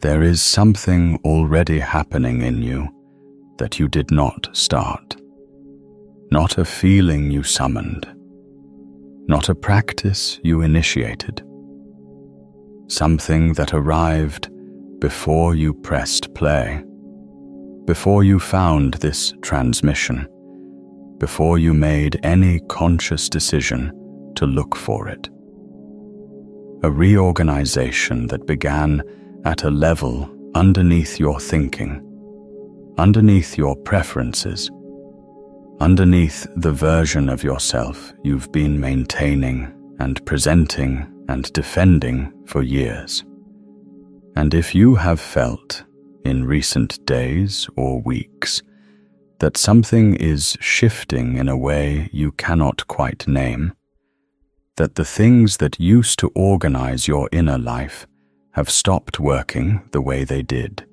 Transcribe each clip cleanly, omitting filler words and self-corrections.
There is something already happening in you that you did not start. Not a feeling you summoned. Not a practice you initiated. Something that arrived before you pressed play, before you found this transmission, before you made any conscious decision to look for it. A reorganization that began at a level underneath your thinking, underneath your preferences, underneath the version of yourself you've been maintaining and presenting and defending for years. And if you have felt, in recent days or weeks, that something is shifting in a way you cannot quite name, that the things that used to organize your inner life have stopped working the way they did,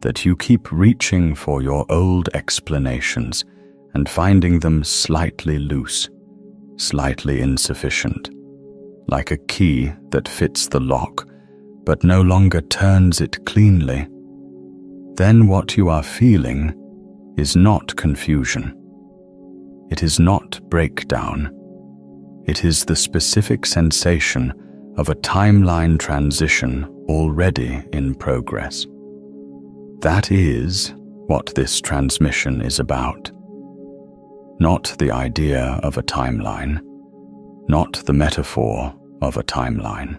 that you keep reaching for your old explanations and finding them slightly loose, slightly insufficient, like a key that fits the lock but no longer turns it cleanly, then what you are feeling is not confusion. It is not breakdown. It is the specific sensation of a timeline transition already in progress. That is what this transmission is about. Not the idea of a timeline, not the metaphor of a timeline.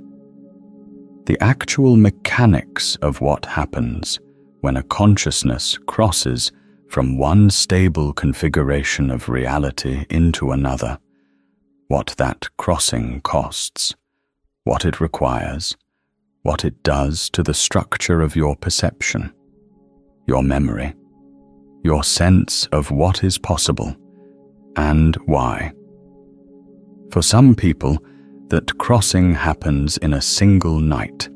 The actual mechanics of what happens when a consciousness crosses from one stable configuration of reality into another, what that crossing costs, what it requires, what it does to the structure of your perception, your memory, your sense of what is possible, and why. For some people, that crossing happens in a single night.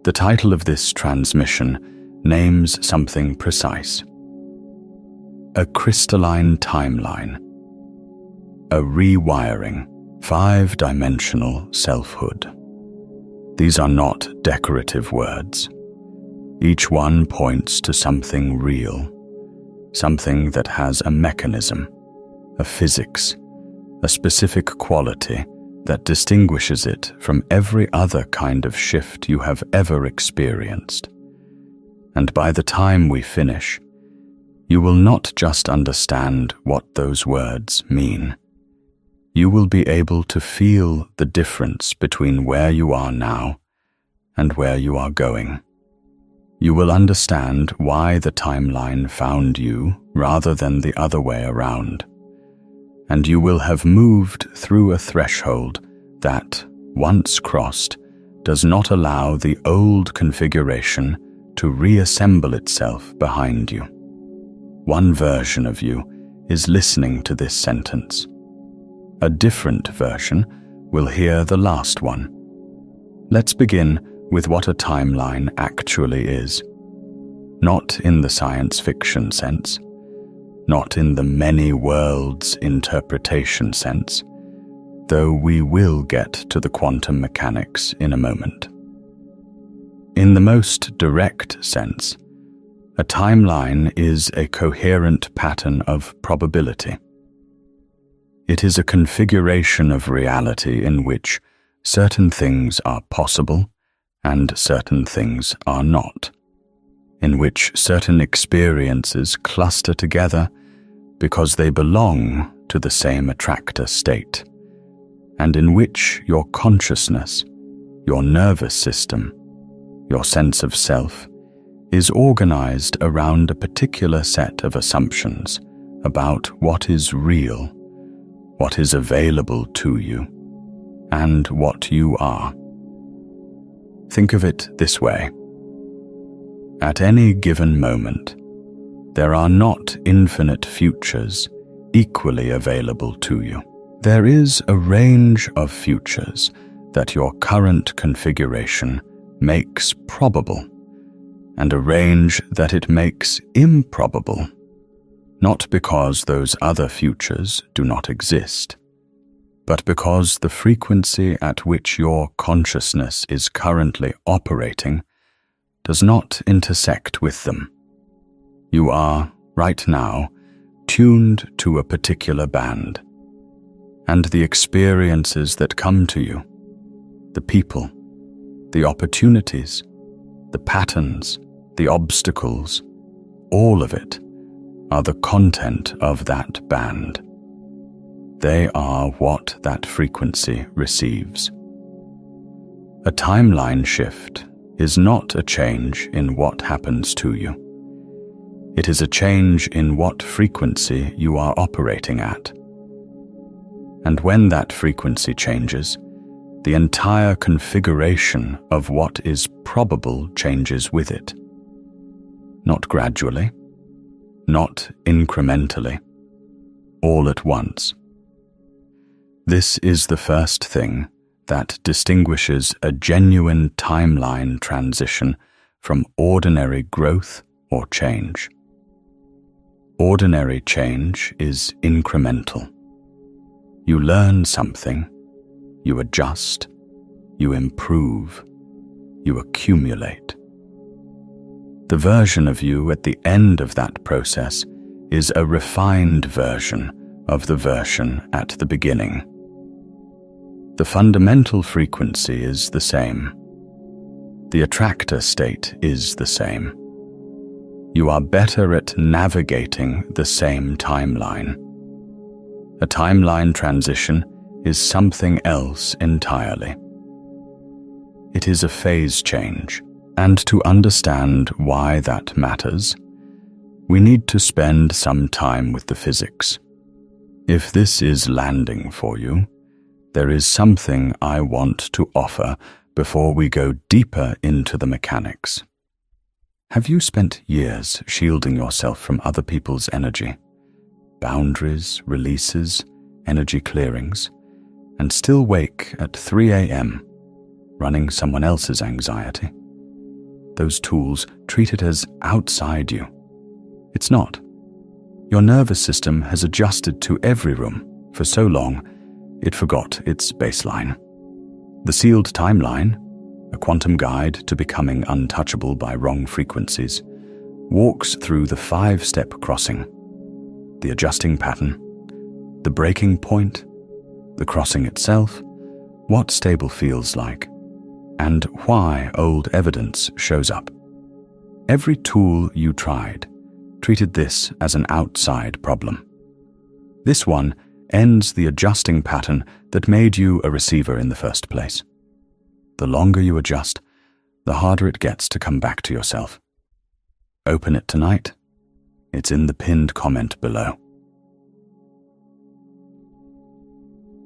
The title of this transmission names something precise. A crystalline timeline. A rewiring, 5-dimensional selfhood. These are not decorative words. Each one points to something real, something that has a mechanism, a physics, a specific quality that distinguishes it from every other kind of shift you have ever experienced. And by the time we finish, you will not just understand what those words mean. You will be able to feel the difference between where you are now and where you are going. You will understand why the timeline found you rather than the other way around. And you will have moved through a threshold that, once crossed, does not allow the old configuration to reassemble itself behind you. One version of you is listening to this sentence. A different version will hear the last one. Let's begin with what a timeline actually is. Not in the science fiction sense, not in the many worlds interpretation sense, though we will get to the quantum mechanics in a moment. In the most direct sense, a timeline is a coherent pattern of probability. It is a configuration of reality in which certain things are possible and certain things are not, in which certain experiences cluster together because they belong to the same attractor state, and in which your consciousness, your nervous system, your sense of self, is organized around a particular set of assumptions about what is real, what is available to you, and what you are. Think of it this way. At any given moment, there are not infinite futures equally available to you. There is a range of futures that your current configuration makes probable, and a range that it makes improbable, not because those other futures do not exist, but because the frequency at which your consciousness is currently operating does not intersect with them. You are, right now, tuned to a particular band, and the experiences that come to you, the people, the opportunities, the patterns, the obstacles, all of it are the content of that band. They are what that frequency receives. A timeline shift is not a change in what happens to you. It is a change in what frequency you are operating at. And when that frequency changes, the entire configuration of what is probable changes with it. Not gradually, not incrementally, all at once. This is the first thing that distinguishes a genuine timeline transition from ordinary growth or change. Ordinary change is incremental. You learn something, you adjust, you improve, you accumulate. The version of you at the end of that process is a refined version of the version at the beginning. The fundamental frequency is the same. The attractor state is the same. You are better at navigating the same timeline. A timeline transition is something else entirely. It is a phase change, and to understand why that matters, we need to spend some time with the physics. If this is landing for you, there is something I want to offer before we go deeper into the mechanics. Have you spent years shielding yourself from other people's energy, boundaries, releases, energy clearings, and still wake at 3 a.m., running someone else's anxiety? Those tools treat it as outside you. It's not. Your nervous system has adjusted to every room for so long it forgot its baseline. The sealed timeline, a quantum guide to becoming untouchable by wrong frequencies, walks through the 5-step crossing: the adjusting pattern, the breaking point, the crossing itself, what stable feels like, and why old evidence shows up. Every tool you tried treated this as an outside problem. This one ends the adjusting pattern that made you a receiver in the first place. The longer you adjust, the harder it gets to come back to yourself. Open it tonight. It's in the pinned comment below.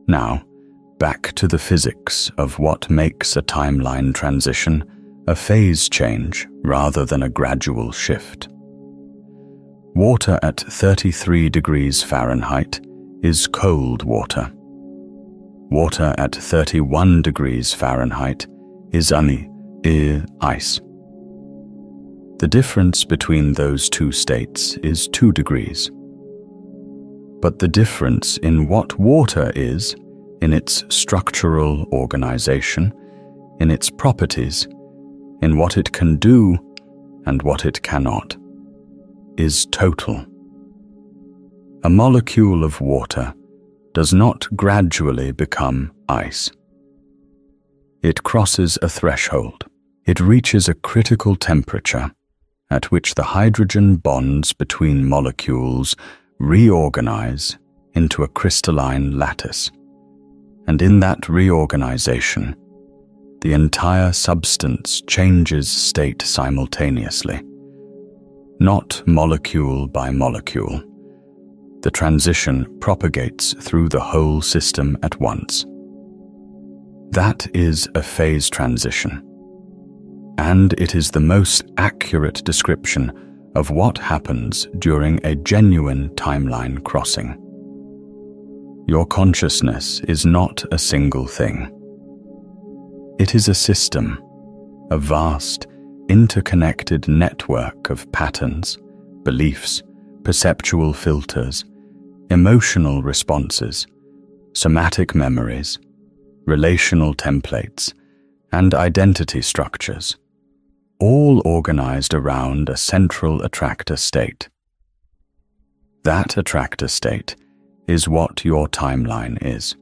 Now, back to the physics of what makes a timeline transition a phase change rather than a gradual shift. Water at 33 degrees Fahrenheit is cold water. Water at 31 degrees Fahrenheit is ice. The difference between those two states is 2 degrees. But the difference in what water is, in its structural organization, in its properties, in what it can do and what it cannot, is total. A molecule of water does not gradually become ice. It crosses a threshold. It reaches a critical temperature at which the hydrogen bonds between molecules reorganize into a crystalline lattice. And in that reorganization, the entire substance changes state simultaneously, not molecule by molecule. The transition propagates through the whole system at once. That is a phase transition, and it is the most accurate description of what happens during a genuine timeline crossing. Your consciousness is not a single thing. It is a system, a vast, interconnected network of patterns, beliefs, perceptual filters, emotional responses, somatic memories, relational templates, and identity structures. all organized around a central attractor state. That attractor state is what your timeline is.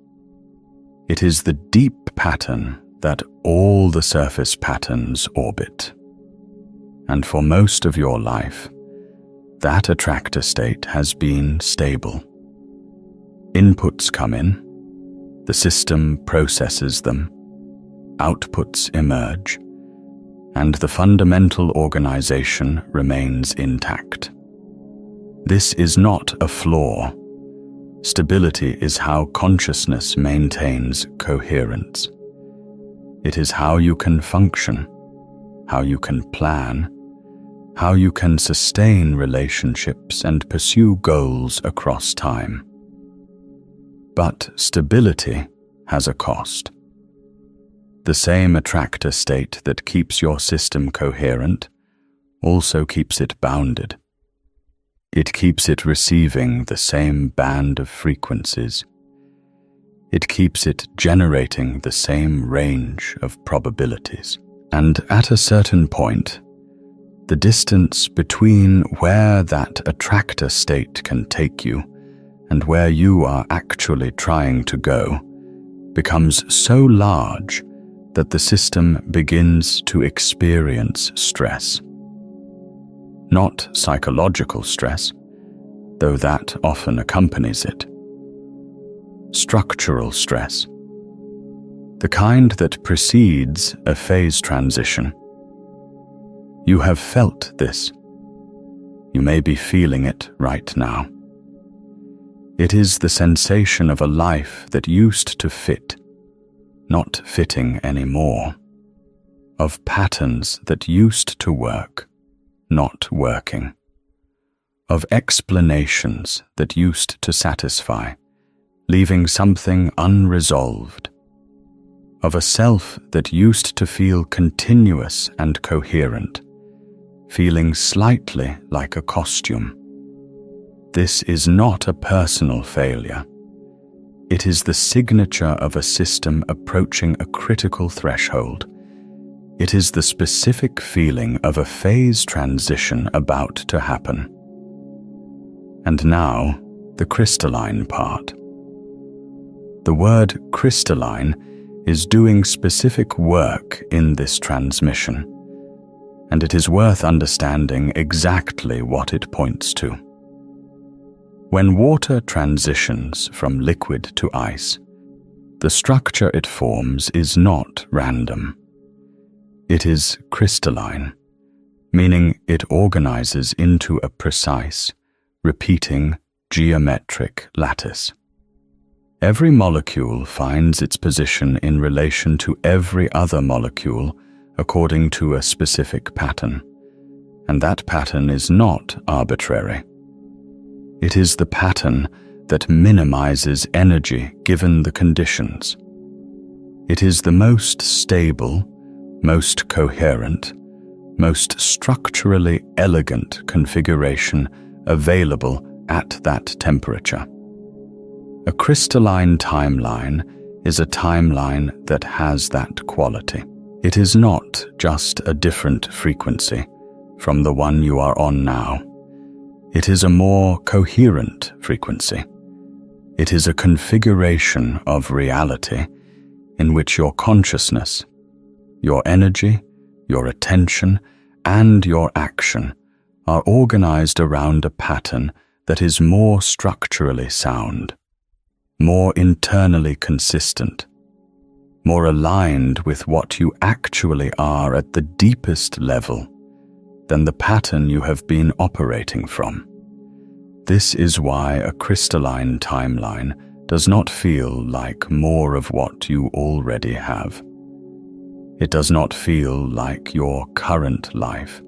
It is the deep pattern that all the surface patterns orbit. And for most of your life, that attractor state has been stable. Inputs come in, the system processes them, outputs emerge, and the fundamental organization remains intact. This is not a flaw. Stability is how consciousness maintains coherence. It is how you can function, how you can plan, how you can sustain relationships and pursue goals across time. But stability has a cost. The same attractor state that keeps your system coherent also keeps it bounded. It keeps it receiving the same band of frequencies. It keeps it generating the same range of probabilities. And at a certain point, the distance between where that attractor state can take you and where you are actually trying to go becomes so large that the system begins to experience stress. Not psychological stress, though that often accompanies it. Structural stress, the kind that precedes a phase transition. You have felt this. You may be feeling it right now. It is the sensation of a life that used to fit, not fitting anymore, of patterns that used to work, not working, of explanations that used to satisfy, leaving something unresolved, of a self that used to feel continuous and coherent, feeling slightly like a costume. This is not a personal failure. It is the signature of a system approaching a critical threshold. It is the specific feeling of a phase transition about to happen. And now, the crystalline part. The word crystalline is doing specific work in this transmission, and it is worth understanding exactly what it points to. When water transitions from liquid to ice, the structure it forms is not random. It is crystalline, meaning it organizes into a precise, repeating geometric lattice. Every molecule finds its position in relation to every other molecule according to a specific pattern, and that pattern is not arbitrary. It is the pattern that minimizes energy given the conditions. It is the most stable, most coherent, most structurally elegant configuration available at that temperature. A crystalline timeline is a timeline that has that quality. It is not just a different frequency from the one you are on now. It is a more coherent frequency. It is a configuration of reality in which your consciousness, your energy, your attention, and your action are organized around a pattern that is more structurally sound, more internally consistent, more aligned with what you actually are at the deepest level than the pattern you have been operating from. This is why a crystalline timeline does not feel like more of what you already have. It does not feel like your current life,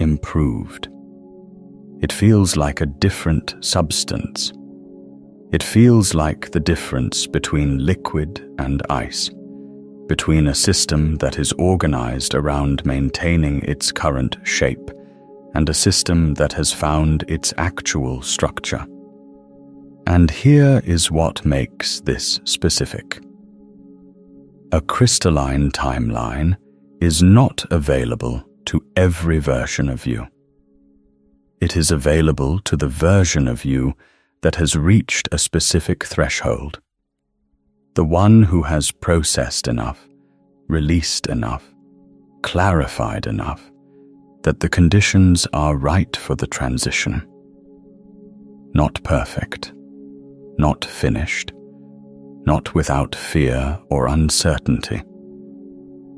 improved. It feels like a different substance. It feels like the difference between liquid and ice, between a system that is organized around maintaining its current shape and a system that has found its actual structure. And here is what makes this specific. A crystalline timeline is not available to every version of you. It is available to the version of you that has reached a specific threshold. The one who has processed enough, released enough, clarified enough, that the conditions are right for the transition. Not perfect, not finished, not without fear or uncertainty,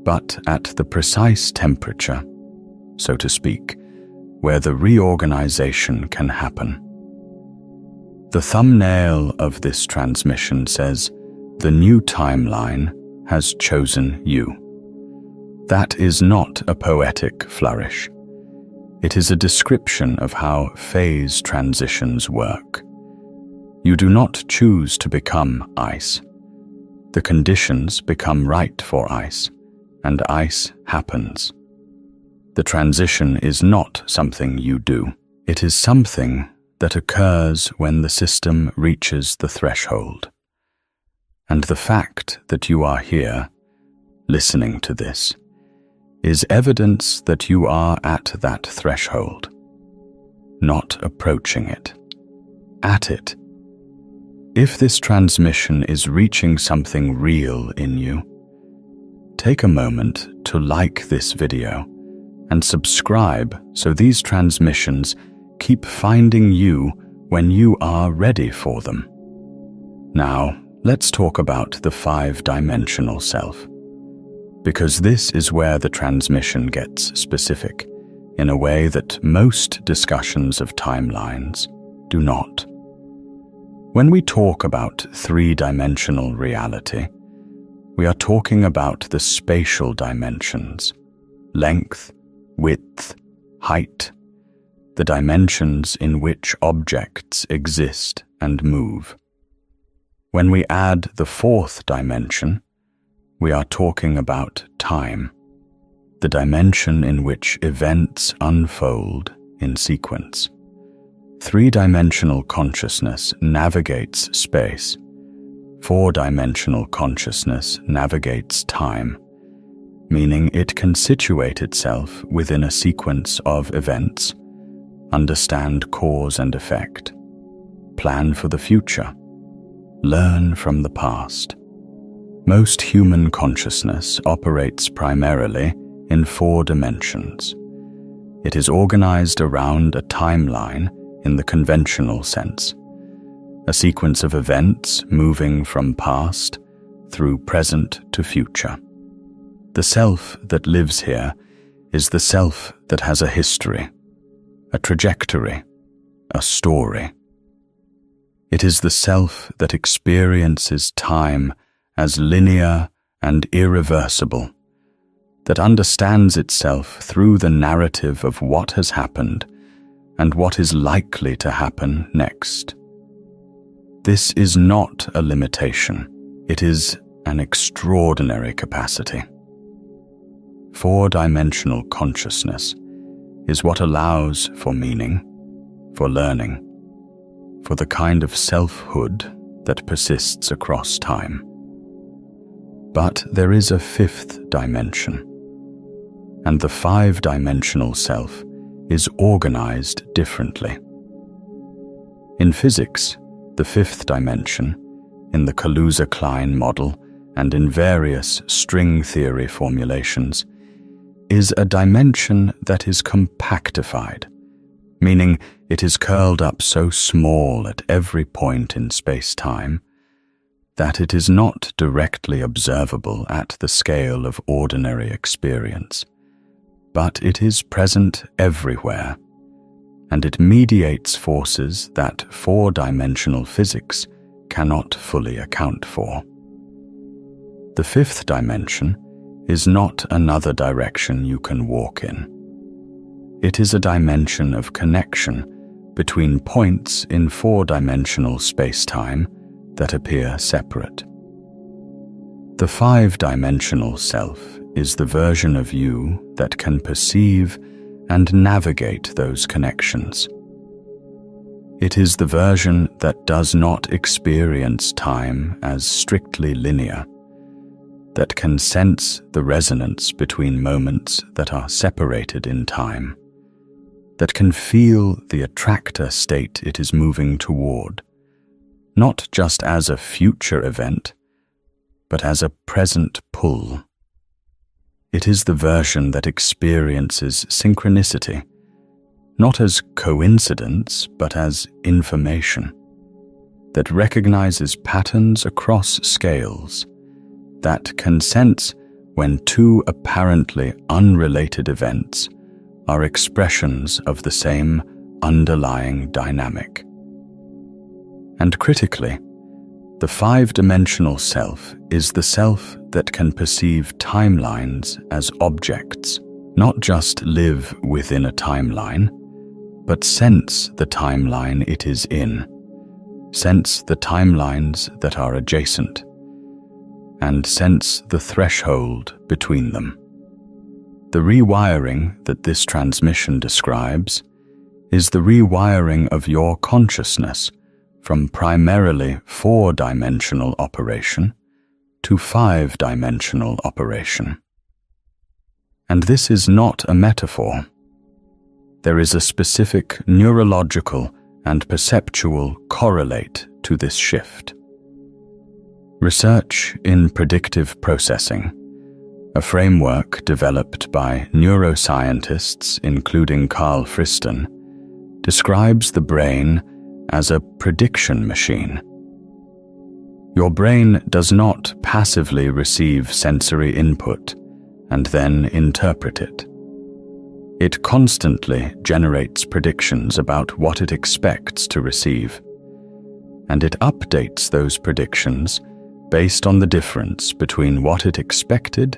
but at the precise temperature, so to speak, where the reorganization can happen. The thumbnail of this transmission says, "The new timeline has chosen you." That is not a poetic flourish. It is a description of how phase transitions work. You do not choose to become ice. The conditions become right for ice, and ice happens. The transition is not something you do. It is something that occurs when the system reaches the threshold. And the fact that you are here, listening to this, is evidence that you are at that threshold, not approaching it, at it. If this transmission is reaching something real in you, take a moment to like this video and subscribe so these transmissions keep finding you when you are ready for them. Now, let's talk about the 5-dimensional self, because this is where the transmission gets specific in a way that most discussions of timelines do not. When we talk about 3-dimensional reality, we are talking about the spatial dimensions, length, width, height, the dimensions in which objects exist and move. When we add the 4th dimension, we are talking about time, the dimension in which events unfold in sequence. 3-dimensional consciousness navigates space. 4-dimensional consciousness navigates time, meaning it can situate itself within a sequence of events, understand cause and effect, plan for the future, learn from the past. Most human consciousness operates primarily in 4 dimensions. It is organized around a timeline in the conventional sense, a sequence of events moving from past through present to future. The self that lives here is the self that has a history, a trajectory, a story. It is the self that experiences time as linear and irreversible, that understands itself through the narrative of what has happened and what is likely to happen next. This is not a limitation, it is an extraordinary capacity. 4-dimensional consciousness is what allows for meaning, for learning, for the kind of selfhood that persists across time. But there is a 5th dimension, and the 5-dimensional self is organized differently. In physics, the 5th dimension, in the Kaluza-Klein model and in various string theory formulations, is a dimension that is compactified, meaning it is curled up so small at every point in space-time that it is not directly observable at the scale of ordinary experience, but it is present everywhere, and it mediates forces that 4-dimensional physics cannot fully account for. The 5th dimension is not another direction you can walk in. It is a dimension of connection between points in 4-dimensional space-time that appear separate. The 5-dimensional self is the version of you that can perceive and navigate those connections. It is the version that does not experience time as strictly linear, that can sense the resonance between moments that are separated in time, that can feel the attractor state it is moving toward, not just as a future event, but as a present pull. It is the version that experiences synchronicity, not as coincidence, but as information, that recognizes patterns across scales, that can sense when two apparently unrelated events are expressions of the same underlying dynamic. And critically, the five-dimensional self is the self that can perceive timelines as objects, not just live within a timeline, but sense the timeline it is in, sense the timelines that are adjacent, and sense the threshold between them. The rewiring that this transmission describes is the rewiring of your consciousness from primarily four-dimensional operation to five-dimensional operation. And this is not a metaphor. There is a specific neurological and perceptual correlate to this shift. Research in predictive processing, a framework developed by neuroscientists including Carl Friston, describes the brain as a prediction machine. Your brain does not passively receive sensory input and then interpret it. It constantly generates predictions about what it expects to receive, and it updates those predictions based on the difference between what it expected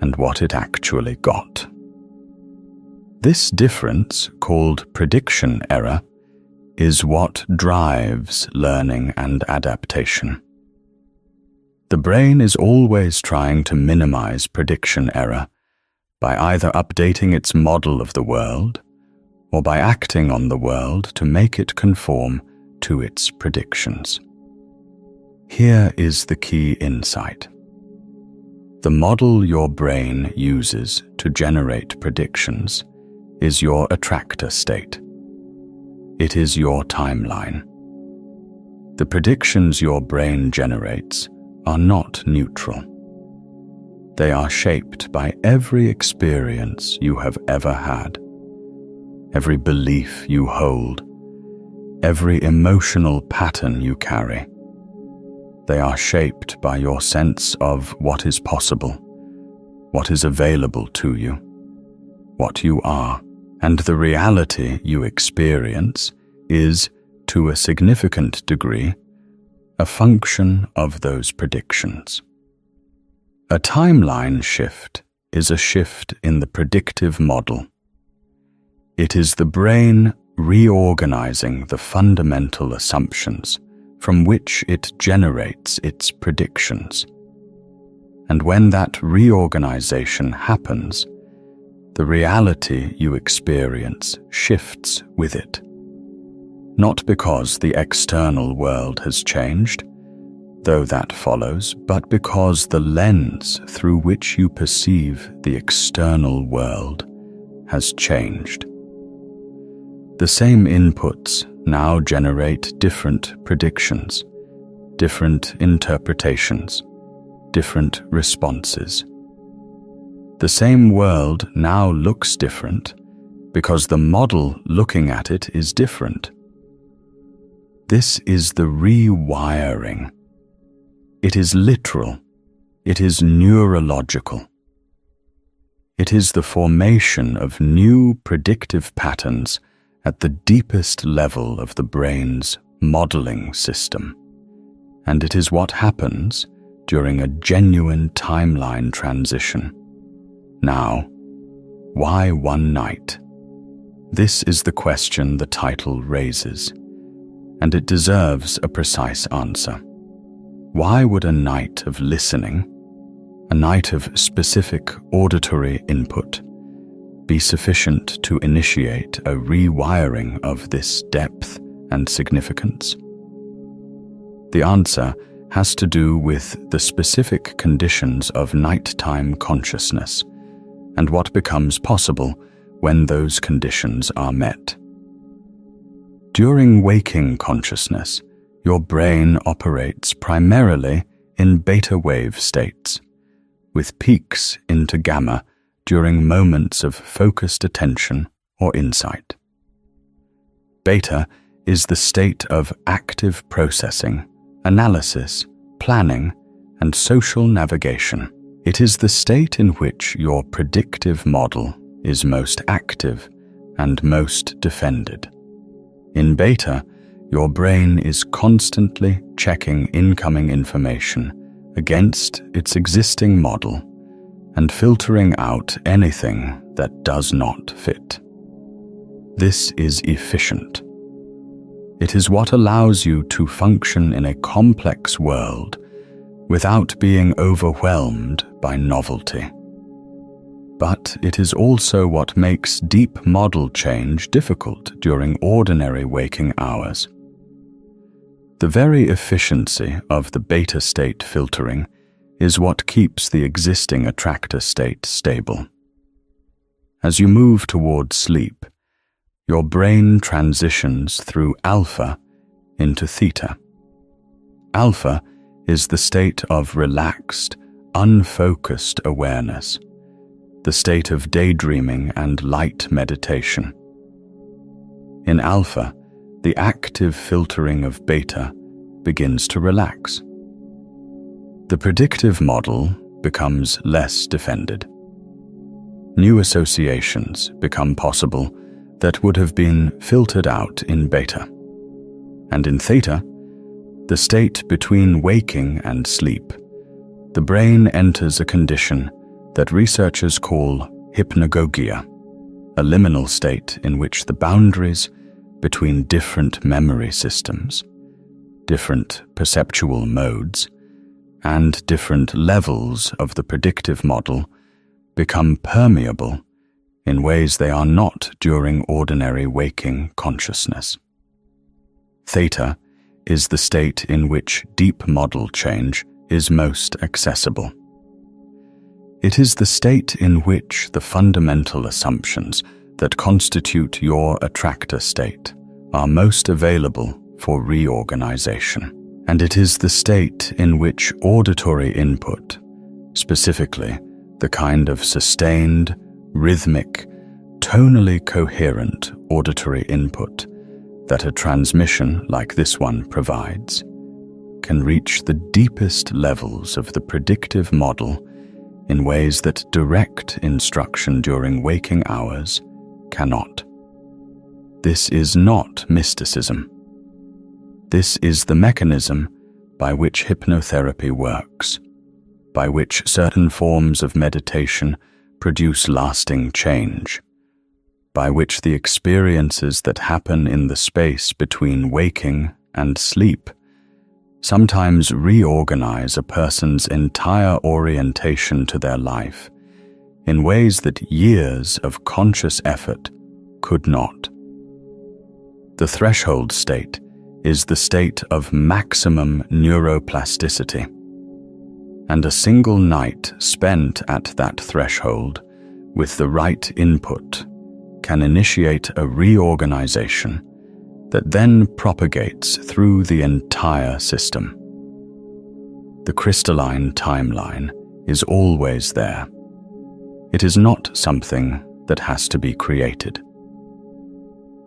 and what it actually got. This difference, called prediction error, is what drives learning and adaptation. The brain is always trying to minimize prediction error by either updating its model of the world or by acting on the world to make it conform to its predictions. Here is the key insight. The model your brain uses to generate predictions is your attractor state. It is your timeline. The predictions your brain generates are not neutral. They are shaped by every experience you have ever had, every belief you hold, every emotional pattern you carry. They are shaped by your sense of what is possible, what is available to you, what you are, and the reality you experience is, to a significant degree, a function of those predictions. A timeline shift is a shift in the predictive model. It is the brain reorganizing the fundamental assumptions from which it generates its predictions. And when that reorganization happens, the reality you experience shifts with it. Not because the external world has changed, though that follows, but because the lens through which you perceive the external world has changed. The same inputs now generate different predictions, different interpretations, different responses. The same world now looks different because the model looking at it is different. This is the rewiring. It is literal. It is neurological. It is the formation of new predictive patterns at the deepest level of the brain's modeling system. And it is what happens during a genuine timeline transition. Now, why one night? This is the question the title raises, and it deserves a precise answer. Why would a night of listening, a night of specific auditory input, be sufficient to initiate a rewiring of this depth and significance? The answer has to do with the specific conditions of nighttime consciousness and what becomes possible when those conditions are met. During waking consciousness, your brain operates primarily in beta wave states, with peaks into gamma during moments of focused attention or insight. Beta is the state of active processing, analysis, planning, and social navigation. It is the state in which your predictive model is most active and most defended. In beta, your brain is constantly checking incoming information against its existing model and filtering out anything that does not fit. This is efficient. It is what allows you to function in a complex world without being overwhelmed by novelty. But it is also what makes deep model change difficult during ordinary waking hours. The very efficiency of the beta state filtering is what keeps the existing attractor state stable. As you move toward sleep, your brain transitions through alpha into theta. Alpha is the state of relaxed, unfocused awareness, the state of daydreaming and light meditation. In alpha, the active filtering of beta begins to relax. The predictive model becomes less defended. New associations become possible that would have been filtered out in beta. And in theta, the state between waking and sleep, the brain enters a condition that researchers call hypnagogia, a liminal state in which the boundaries between different memory systems, different perceptual modes, and different levels of the predictive model become permeable in ways they are not during ordinary waking consciousness. Theta is the state in which deep model change is most accessible. It is the state in which the fundamental assumptions that constitute your attractor state are most available for reorganization. And it is the state in which auditory input, specifically the kind of sustained, rhythmic, tonally coherent auditory input that a transmission like this one provides, can reach the deepest levels of the predictive model in ways that direct instruction during waking hours cannot. This is not mysticism. This is the mechanism by which hypnotherapy works, by which certain forms of meditation produce lasting change, by which the experiences that happen in the space between waking and sleep sometimes reorganize a person's entire orientation to their life in ways that years of conscious effort could not. The threshold state is the state of maximum neuroplasticity, and a single night spent at that threshold with the right input can initiate a reorganization that then propagates through the entire system. The crystalline timeline is always there. It is not something that has to be created.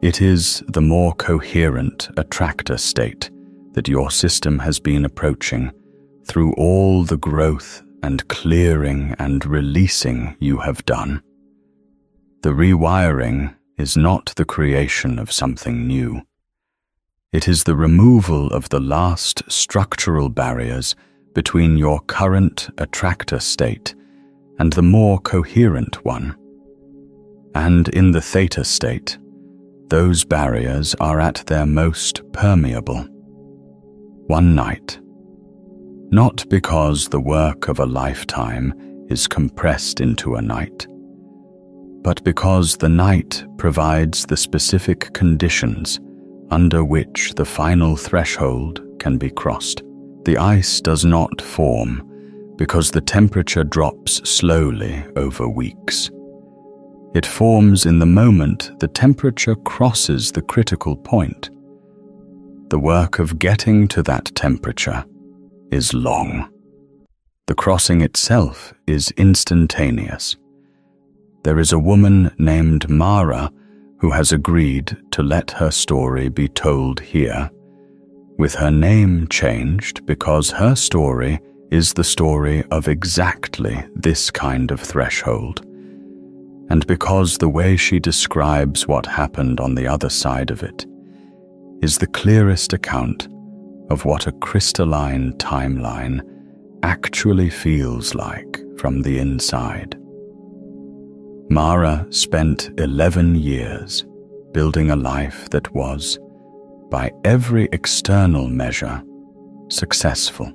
It is the more coherent attractor state that your system has been approaching through all the growth and clearing and releasing you have done. The rewiring is not the creation of something new. It is the removal of the last structural barriers between your current attractor state and the more coherent one. And in the theta state, those barriers are at their most permeable. One night. Not because the work of a lifetime is compressed into a night, but because the night provides the specific conditions under which the final threshold can be crossed. The ice does not form because the temperature drops slowly over weeks. It forms in the moment the temperature crosses the critical point. The work of getting to that temperature is long. The crossing itself is instantaneous. There is a woman named Mara who has agreed to let her story be told here, with her name changed because her story is the story of exactly this kind of threshold, and because the way she describes what happened on the other side of it is the clearest account of what a crystalline timeline actually feels like from the inside. Mara spent 11 years building a life that was, by every external measure, successful.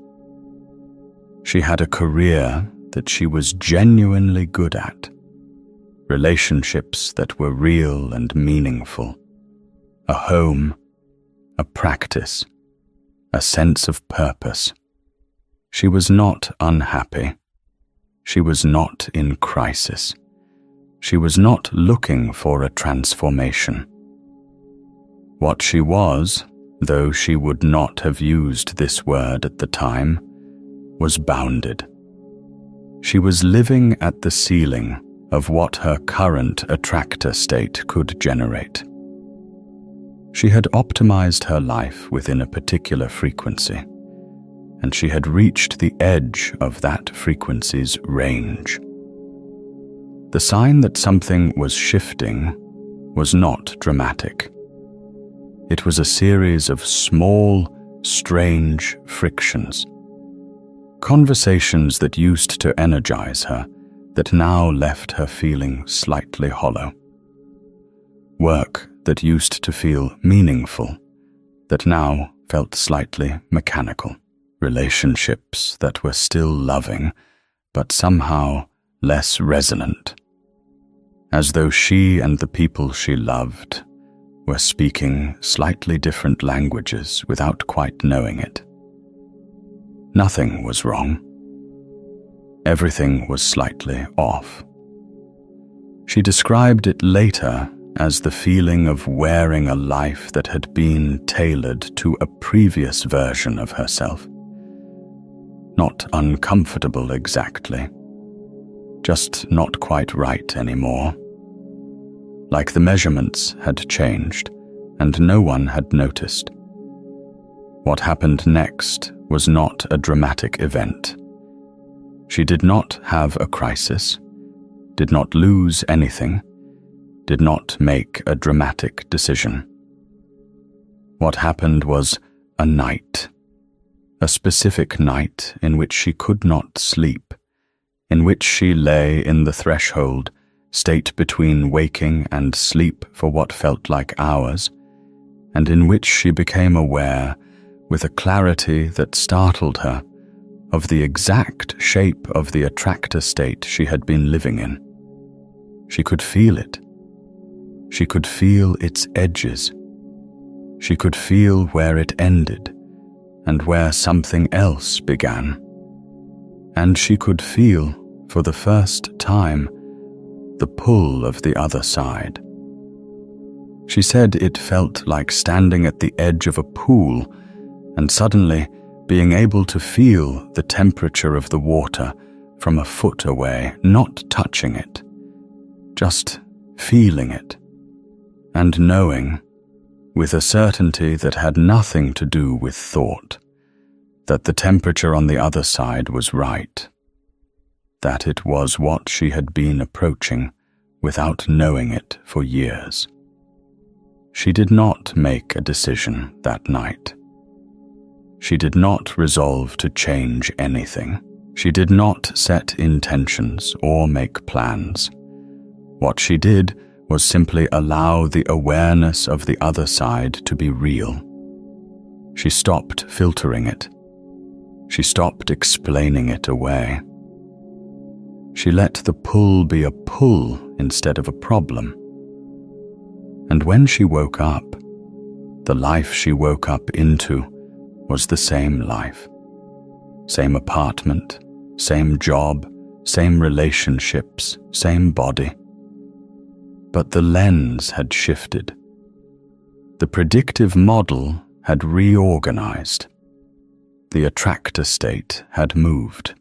She had a career that she was genuinely good at, relationships that were real and meaningful, a home, a practice, a sense of purpose. She was not unhappy. She was not in crisis. She was not looking for a transformation. What she was, though she would not have used this word at the time, was bounded. She was living at the ceiling of what her current attractor state could generate. She had optimized her life within a particular frequency, and she had reached the edge of that frequency's range. The sign that something was shifting was not dramatic. It was a series of small, strange frictions. Conversations that used to energize her, that now left her feeling slightly hollow. Work that used to feel meaningful, that now felt slightly mechanical. Relationships that were still loving, but somehow less resonant, as though she and the people she loved were speaking slightly different languages without quite knowing it. Nothing was wrong. Everything was slightly off. She described it later as the feeling of wearing a life that had been tailored to a previous version of herself. Not uncomfortable exactly, just not quite right anymore. Like the measurements had changed and no one had noticed. What happened next was not a dramatic event. She did not have a crisis, did not lose anything, did not make a dramatic decision. What happened was a night. A specific night in which she could not sleep, in which she lay in the threshold, state between waking and sleep for what felt like hours, and in which she became aware, with a clarity that startled her, of the exact shape of the attractor state she had been living in. She could feel it. She could feel its edges. She could feel where it ended, and where something else began. And she could feel, for the first time, the pull of the other side. She said it felt like standing at the edge of a pool and suddenly being able to feel the temperature of the water from a foot away, not touching it, just feeling it, and knowing, with a certainty that had nothing to do with thought, that the temperature on the other side was right, that it was what she had been approaching without knowing it for years. She did not make a decision that night. She did not resolve to change anything. She did not set intentions or make plans. What she did was simply allow the awareness of the other side to be real. She stopped filtering it. She stopped explaining it away. She let the pull be a pull instead of a problem. And when she woke up, the life she woke up into was the same life. same apartment, same job, same relationships, same body. But the lens had shifted. The predictive model had reorganized. The attractor state had moved.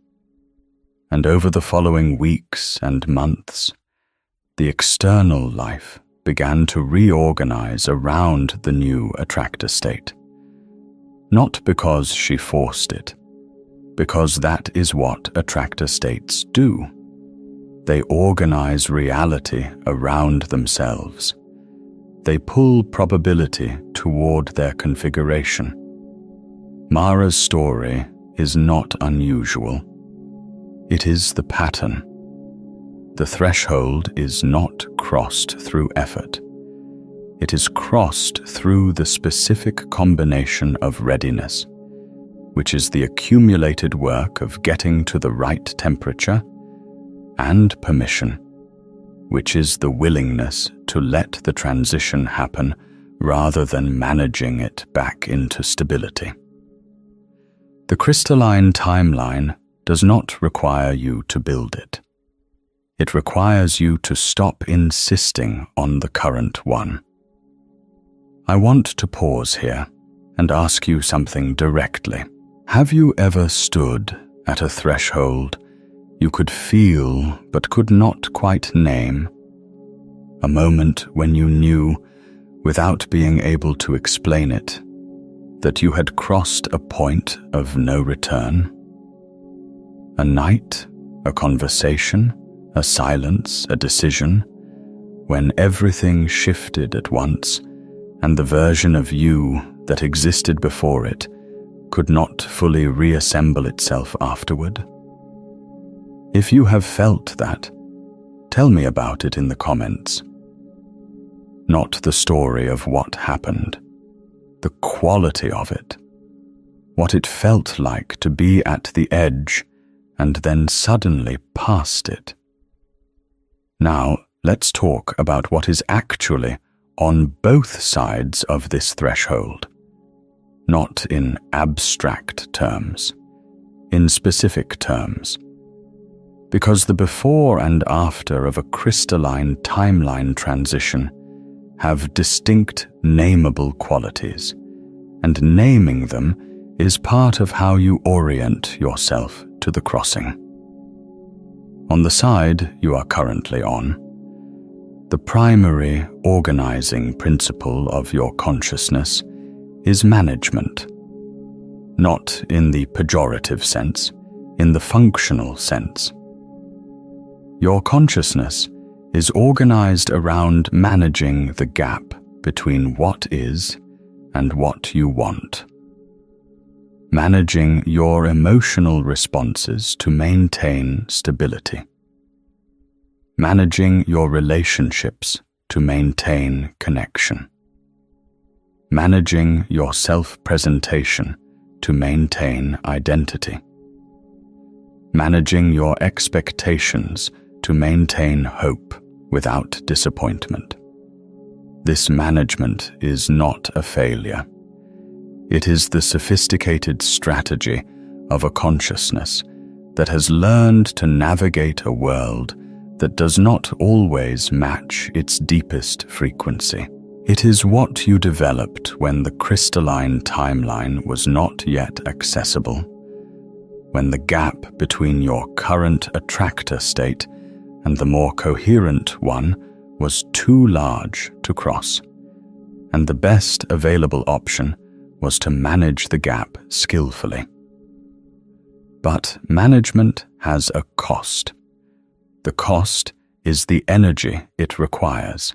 And over the following weeks and months, the external life began to reorganize around the new attractor state. Not because she forced it, because that is what attractor states do. They organize reality around themselves. They pull probability toward their configuration. Mara's story is not unusual. It is the pattern. The threshold is not crossed through effort. It is crossed through the specific combination of readiness, which is the accumulated work of getting to the right temperature, and permission, which is the willingness to let the transition happen rather than managing it back into stability. The crystalline timeline does not require you to build it. It requires you to stop insisting on the current one. I want to pause here and ask you something directly. Have you ever stood at a threshold you could feel but could not quite name? A moment when you knew, without being able to explain it, that you had crossed a point of no return? A night, a conversation, a silence, a decision, when everything shifted at once and the version of you that existed before it could not fully reassemble itself afterward? If you have felt that, tell me about it in the comments. Not the story of what happened, the quality of it, what it felt like to be at the edge and then suddenly past it. Now, let's talk about what is actually on both sides of this threshold. Not in abstract terms, in specific terms. Because the before and after of a crystalline timeline transition have distinct nameable qualities, and naming them is part of how you orient yourself to the crossing. On the side you are currently on, the primary organizing principle of your consciousness is management. Not in the pejorative sense, in the functional sense. Your consciousness is organized around managing the gap between what is and what you want. Managing your emotional responses to maintain stability. Managing your relationships to maintain connection. Managing your self-presentation to maintain identity. Managing your expectations to maintain hope without disappointment. This management is not a failure. It is the sophisticated strategy of a consciousness that has learned to navigate a world that does not always match its deepest frequency. It is what you developed when the crystalline timeline was not yet accessible, when the gap between your current attractor state and the more coherent one was too large to cross, and the best available option was to manage the gap skillfully. But management has a cost. The cost is the energy it requires,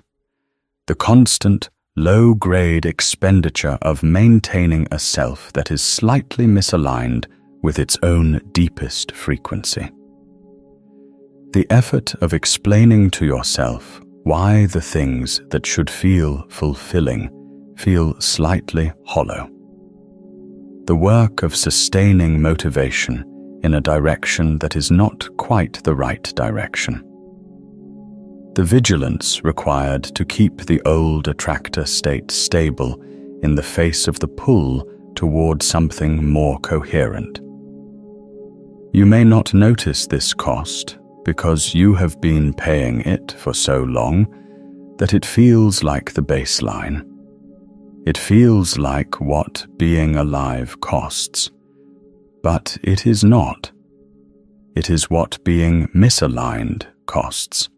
the constant, low-grade expenditure of maintaining a self that is slightly misaligned with its own deepest frequency. The effort of explaining to yourself why the things that should feel fulfilling feel slightly hollow. The work of sustaining motivation in a direction that is not quite the right direction. The vigilance required to keep the old attractor state stable in the face of the pull toward something more coherent. You may not notice this cost because you have been paying it for so long that it feels like the baseline. It feels like what being alive costs, but it is not. It is what being misaligned costs.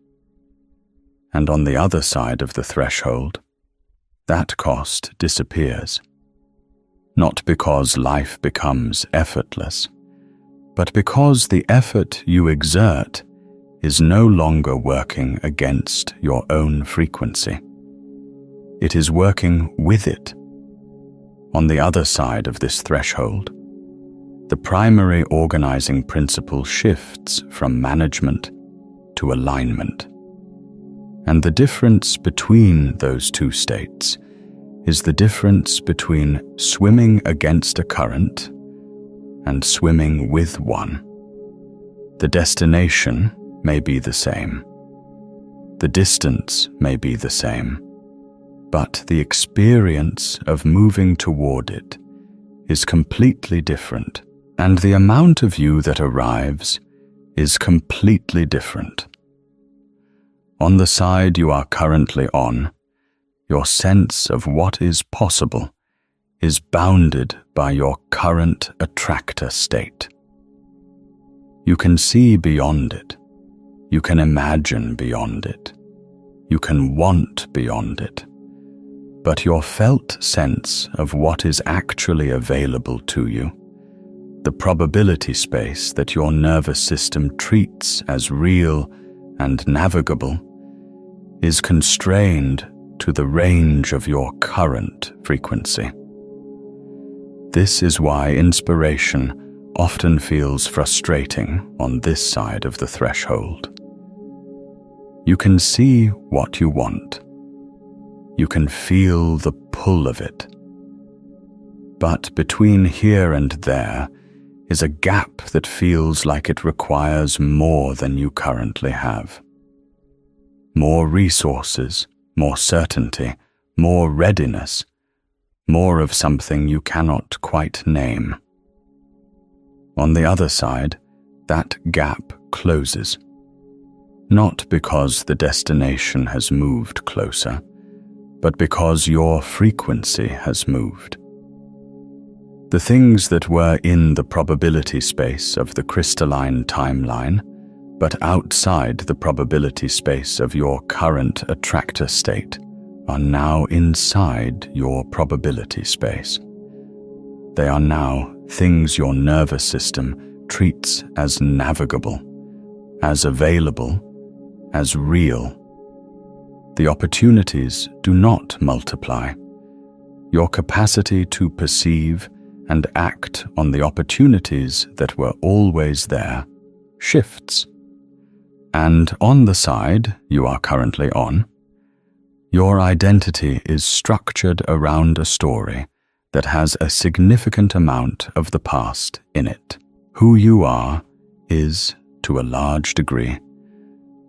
And on the other side of the threshold, that cost disappears. Not because life becomes effortless, but because the effort you exert is no longer working against your own frequency. It is working with it. On the other side of this threshold, the primary organizing principle shifts from management to alignment. And the difference between those two states is the difference between swimming against a current and swimming with one. The destination may be the same. The distance may be the same. But the experience of moving toward it is completely different, and the amount of you that arrives is completely different. On the side you are currently on, your sense of what is possible is bounded by your current attractor state. You can see beyond it. You can imagine beyond it. You can want beyond it. But your felt sense of what is actually available to you, the probability space that your nervous system treats as real and navigable, is constrained to the range of your current frequency. This is why inspiration often feels frustrating on this side of the threshold. You can see what you want. You can feel the pull of it. But between here and there is a gap that feels like it requires more than you currently have. More resources, more certainty, more readiness, more of something you cannot quite name. On the other side, that gap closes. Not because the destination has moved closer, but because your frequency has moved. The things that were in the probability space of the crystalline timeline, but outside the probability space of your current attractor state, are now inside your probability space. They are now things your nervous system treats as navigable, as available, as real. The opportunities do not multiply. Your capacity to perceive and act on the opportunities that were always there shifts. And on the side you are currently on, your identity is structured around a story that has a significant amount of the past in it. Who you are is, to a large degree,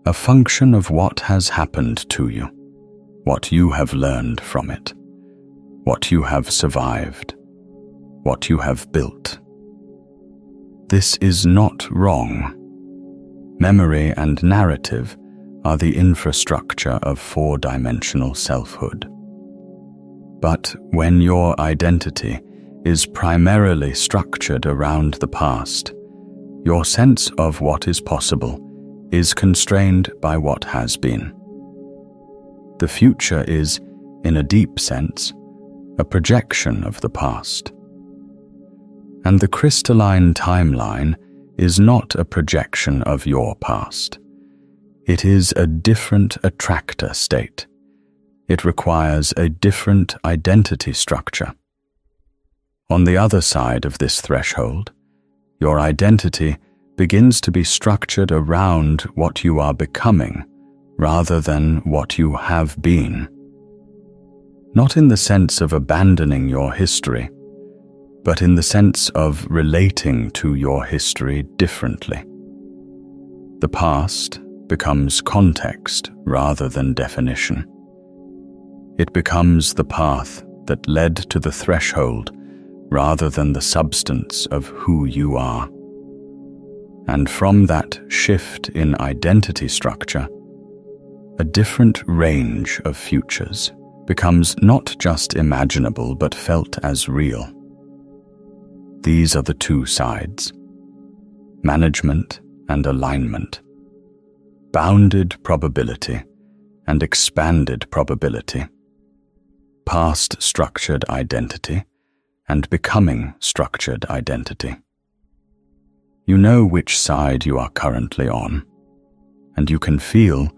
a function of what has happened to you, what you have learned from it, what you have survived, what you have built. This is not wrong. Memory and narrative are the infrastructure of four-dimensional selfhood. But when your identity is primarily structured around the past, your sense of what is possible is constrained by what has been. The future is, in a deep sense, a projection of the past. And the crystalline timeline is not a projection of your past. It is a different attractor state. It requires a different identity structure. On the other side of this threshold, your identity begins to be structured around what you are becoming rather than what you have been. Not in the sense of abandoning your history, but in the sense of relating to your history differently. The past becomes context rather than definition. It becomes the path that led to the threshold rather than the substance of who you are. And from that shift in identity structure, a different range of futures becomes not just imaginable but felt as real. These are the two sides: management and alignment, bounded probability and expanded probability, past structured identity and becoming structured identity. You know which side you are currently on, and you can feel,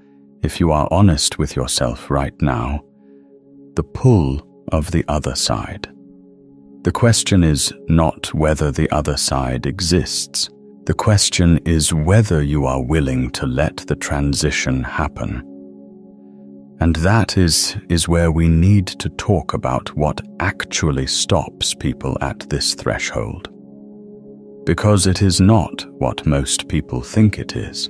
if you are honest with yourself right now, the pull of the other side. The question is not whether the other side exists. The question is whether you are willing to let the transition happen. And that is where we need to talk about what actually stops people at this threshold. Because it is not what most people think it is.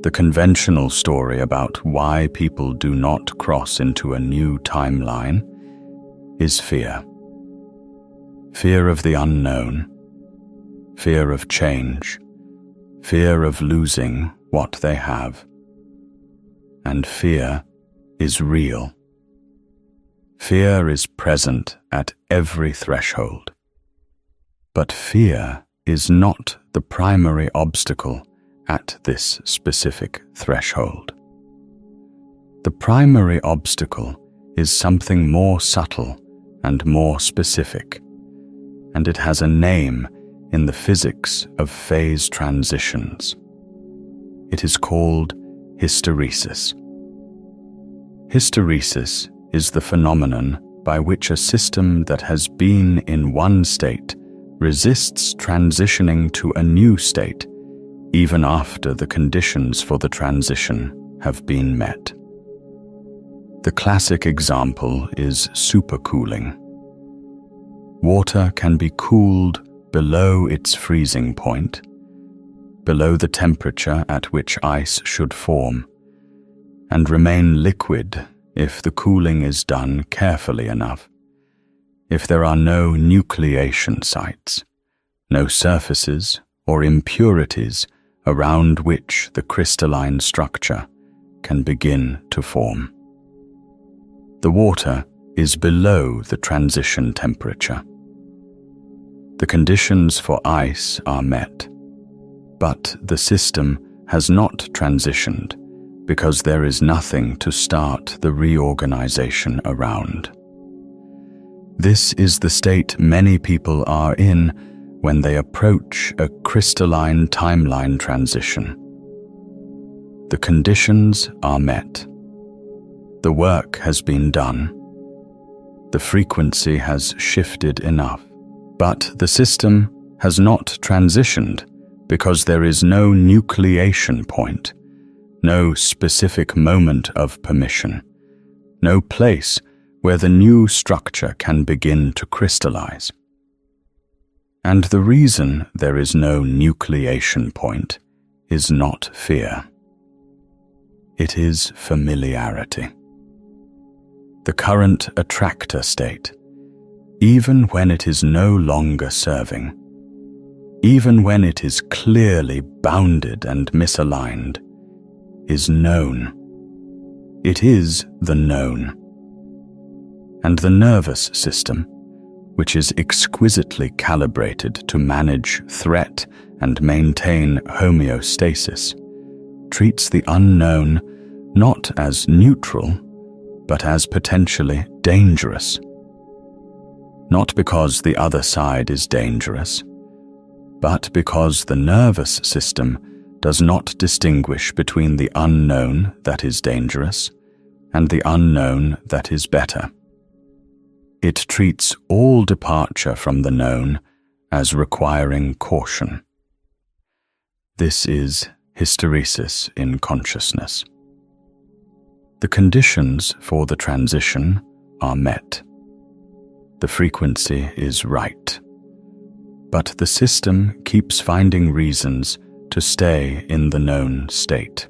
The conventional story about why people do not cross into a new timeline is fear. Fear of the unknown, fear of change, fear of losing what they have. And fear is real. Fear is present at every threshold. But fear is not the primary obstacle at this specific threshold. The primary obstacle is something more subtle and more specific, and it has a name in the physics of phase transitions. It is called hysteresis. Hysteresis is the phenomenon by which a system that has been in one state resists transitioning to a new state even after the conditions for the transition have been met. The classic example is supercooling. Water can be cooled below its freezing point, below the temperature at which ice should form, and remain liquid if the cooling is done carefully enough. If there are no nucleation sites, no surfaces or impurities around which the crystalline structure can begin to form. The water is below the transition temperature. The conditions for ice are met, but the system has not transitioned because there is nothing to start the reorganization around. This is the state many people are in when they approach a crystalline timeline transition. The conditions are met. The work has been done. The frequency has shifted enough, but the system has not transitioned because there is no nucleation point, no specific moment of permission, no place where the new structure can begin to crystallize. And the reason there is no nucleation point is not fear. It is familiarity. The current attractor state, even when it is no longer serving, even when it is clearly bounded and misaligned, is known. It is the known. And the nervous system, which is exquisitely calibrated to manage threat and maintain homeostasis, treats the unknown not as neutral, but as potentially dangerous. Not because the other side is dangerous, but because the nervous system does not distinguish between the unknown that is dangerous and the unknown that is better. It treats all departure from the known as requiring caution. This is hysteresis in consciousness. The conditions for the transition are met. The frequency is right. But the system keeps finding reasons to stay in the known state.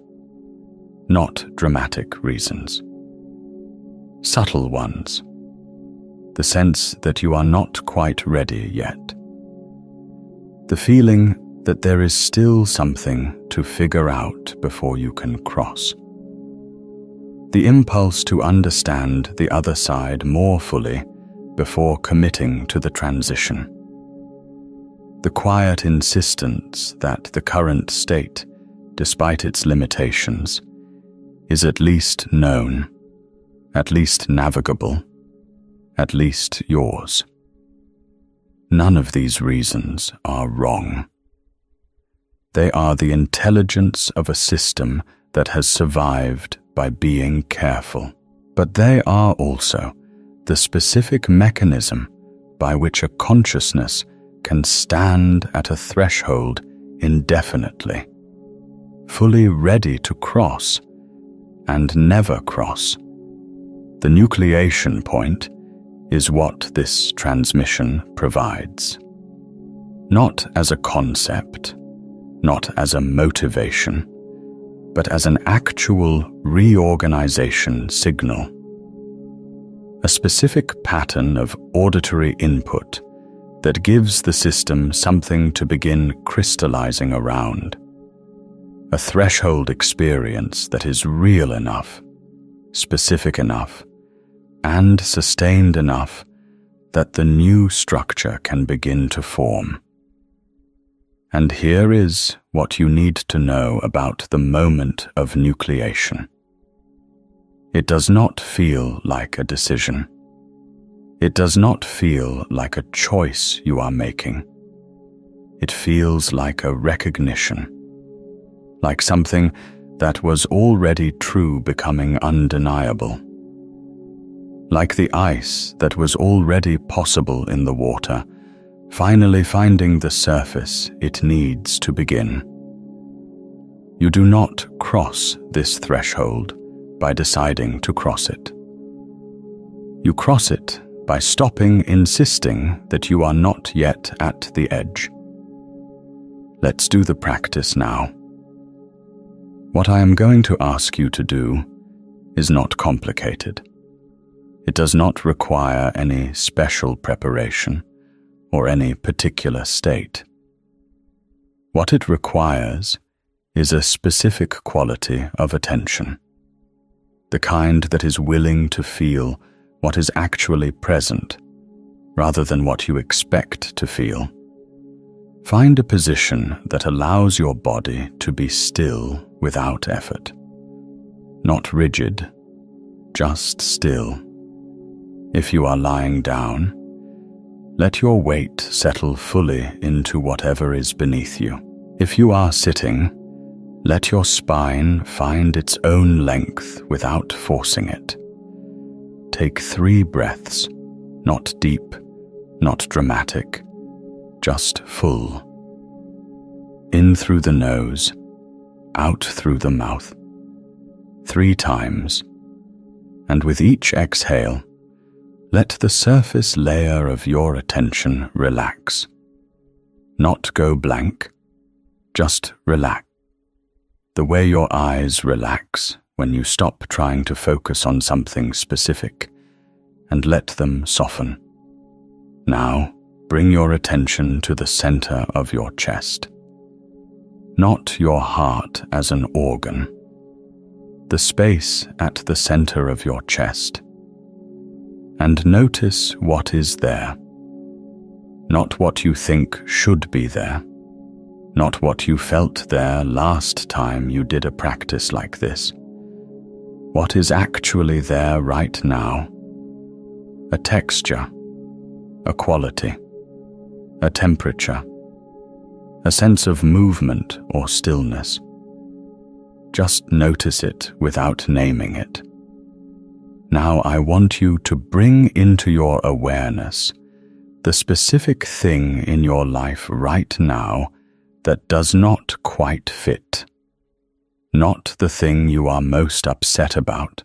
Not dramatic reasons. Subtle ones. The sense that you are not quite ready yet. The feeling that there is still something to figure out before you can cross. The impulse to understand the other side more fully before committing to the transition. The quiet insistence that the current state, despite its limitations, is at least known, at least navigable, at least yours. None of these reasons are wrong. They are the intelligence of a system that has survived by being careful. But they are also the specific mechanism by which a consciousness can stand at a threshold indefinitely, fully ready to cross and never cross. The nucleation point is what this transmission provides. Not as a concept, not as a motivation, but as an actual reorganization signal. A specific pattern of auditory input that gives the system something to begin crystallizing around. A threshold experience that is real enough, specific enough, and sustained enough that the new structure can begin to form. And here is what you need to know about the moment of nucleation. It does not feel like a decision. It does not feel like a choice you are making. It feels like a recognition, like something that was already true becoming undeniable, like the ice that was already possible in the water, finally finding the surface it needs to begin. You do not cross this threshold by deciding to cross it. You cross it by stopping insisting that you are not yet at the edge. Let's do the practice now. What I am going to ask you to do is not complicated. It does not require any special preparation or any particular state. What it requires is a specific quality of attention, the kind that is willing to feel what is actually present rather than what you expect to feel. Find a position that allows your body to be still without effort. Not rigid, just still. If you are lying down, let your weight settle fully into whatever is beneath you. If you are sitting, let your spine find its own length without forcing it. Take 3 breaths, not deep, not dramatic, just full. In through the nose, out through the mouth. 3 times, and with each exhale, let the surface layer of your attention relax. Not go blank, just relax. The way your eyes relax when you stop trying to focus on something specific and let them soften. Now, bring your attention to the center of your chest. Not your heart as an organ. The space at the center of your chest. And notice what is there. Not what you think should be there. Not what you felt there last time you did a practice like this. What is actually there right now? A texture, a quality, a temperature, a sense of movement or stillness. Just notice it without naming it. Now I want you to bring into your awareness the specific thing in your life right now that does not quite fit. Not the thing you are most upset about,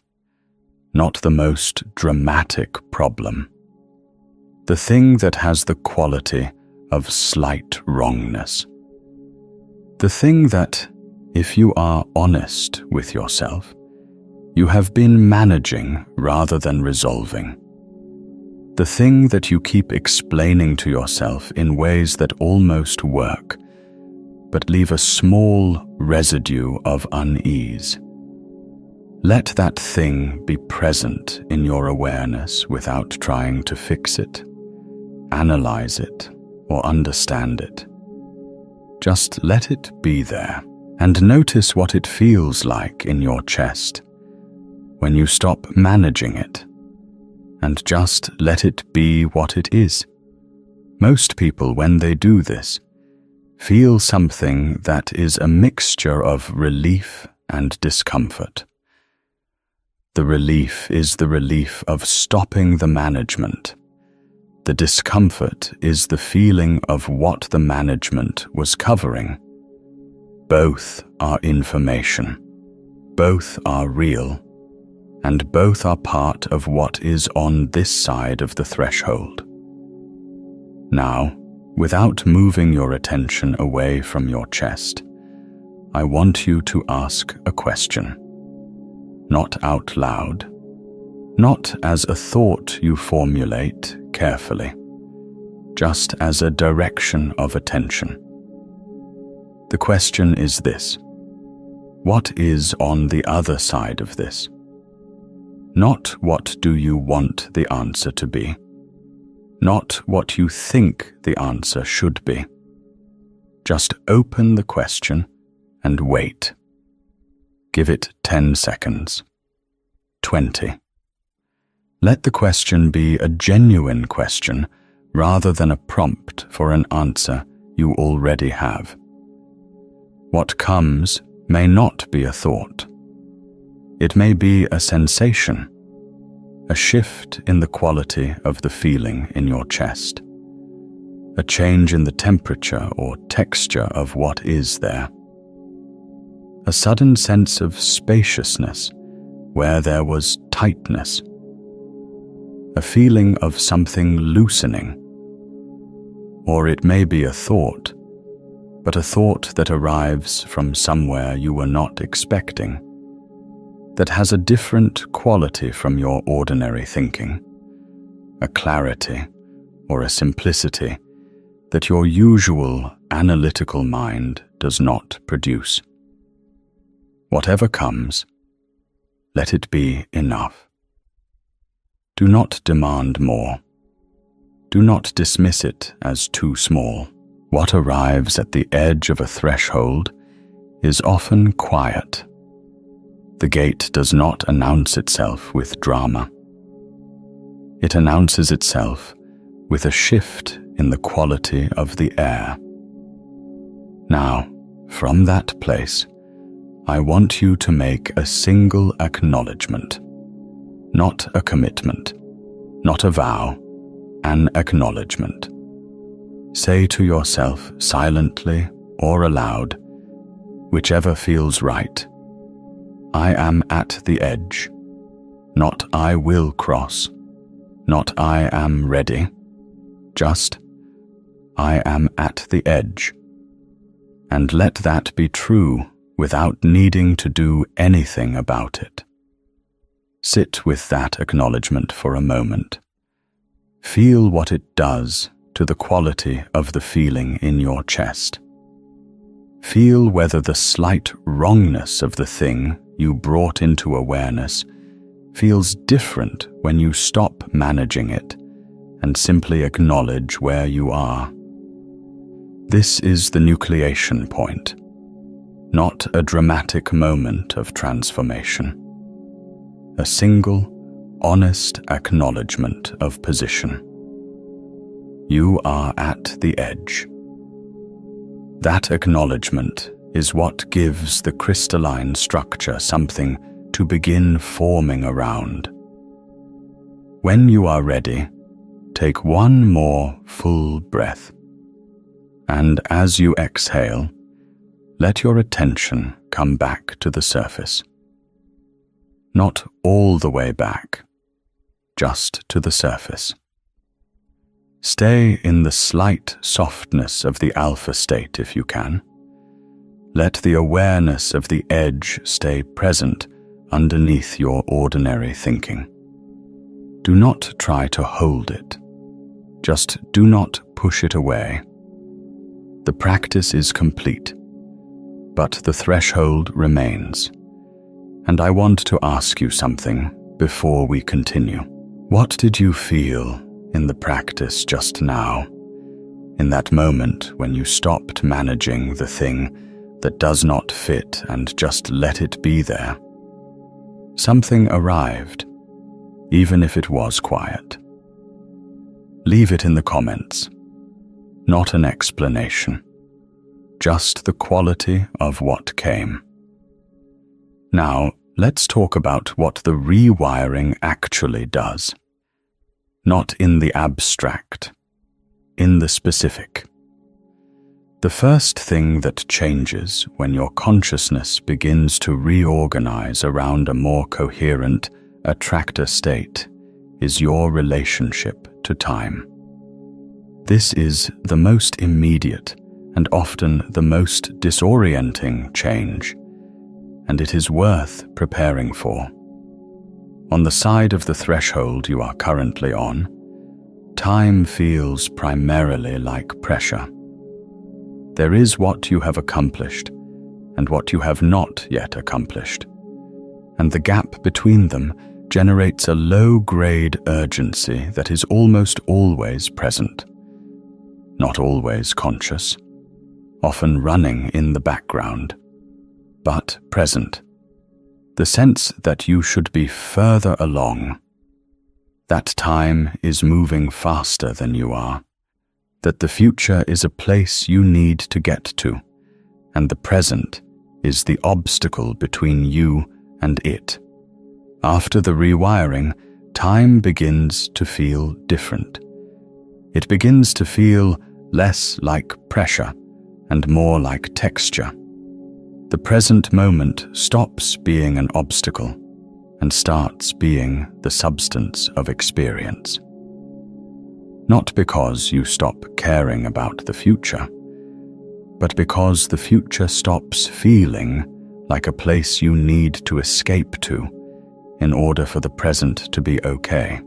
not the most dramatic problem. The thing that has the quality of slight wrongness. The thing that, if you are honest with yourself, you have been managing rather than resolving. The thing that you keep explaining to yourself in ways that almost work, but leave a small residue of unease. Let that thing be present in your awareness without trying to fix it, analyze it, or understand it. Just let it be there, and notice what it feels like in your chest when you stop managing it, and just let it be what it is. Most people, when they do this, feel something that is a mixture of relief and discomfort. The relief is the relief of stopping the management. The discomfort is the feeling of what the management was covering. Both are information. Both are real. And both are part of what is on this side of the threshold. Now, without moving your attention away from your chest, I want you to ask a question. Not out loud, not as a thought you formulate carefully, just as a direction of attention. The question is this: what is on the other side of this? Not what do you want the answer to be, not what you think the answer should be. Just open the question and wait. Give it 10 seconds. 20. Let the question be a genuine question rather than a prompt for an answer you already have. What comes may not be a thought. It may be a sensation, a shift in the quality of the feeling in your chest, a change in the temperature or texture of what is there, a sudden sense of spaciousness where there was tightness, a feeling of something loosening. Or it may be a thought, but a thought that arrives from somewhere you were not expecting, that has a different quality from your ordinary thinking, a clarity or a simplicity that your usual analytical mind does not produce. Whatever comes, let it be enough. Do not demand more. Do not dismiss it as too small. What arrives at the edge of a threshold is often quiet. The gate does not announce itself with drama. It announces itself with a shift in the quality of the air. Now, from that place, I want you to make a single acknowledgement, not a commitment, not a vow, an acknowledgement. Say to yourself silently or aloud, whichever feels right, I am at the edge, not I will cross, not I am ready, just I am at the edge. And let that be true without needing to do anything about it. Sit with that acknowledgement for a moment. Feel what it does to the quality of the feeling in your chest. Feel whether the slight wrongness of the thing you brought into awareness feels different when you stop managing it and simply acknowledge where you are. This is the nucleation point, not a dramatic moment of transformation. A single, honest acknowledgement of position. You are at the edge. That acknowledgement is what gives the crystalline structure something to begin forming around. When you are ready, take one more full breath. And as you exhale, let your attention come back to the surface. Not all the way back, just to the surface. Stay in the slight softness of the alpha state if you can. Let the awareness of the edge stay present underneath your ordinary thinking. Do not try to hold it. Just do not push it away. The practice is complete. but the threshold remains. And I want to ask you something before we continue. What did you feel in the practice just now, in that moment when you stopped managing the thing that does not fit and just let it be there? Something arrived, even if it was quiet. Leave it in the comments. Not an explanation, just the quality of what came. Now, let's talk about what the rewiring actually does. Not in the abstract, in the specific. The first thing that changes when your consciousness begins to reorganize around a more coherent, attractor state is your relationship to time. This is the most immediate and often the most disorienting change, and it is worth preparing for. On the side of the threshold you are currently on, time feels primarily like pressure. There is what you have accomplished and what you have not yet accomplished, and the gap between them generates a low-grade urgency that is almost always present. Not always conscious, often running in the background, but present. The sense that you should be further along, that time is moving faster than you are, that the future is a place you need to get to, and the present is the obstacle between you and it. After the rewiring, time begins to feel different. It begins to feel less like pressure and more like texture. The present moment stops being an obstacle and starts being the substance of experience. Not because you stop caring about the future, but because the future stops feeling like a place you need to escape to in order for the present to be okay.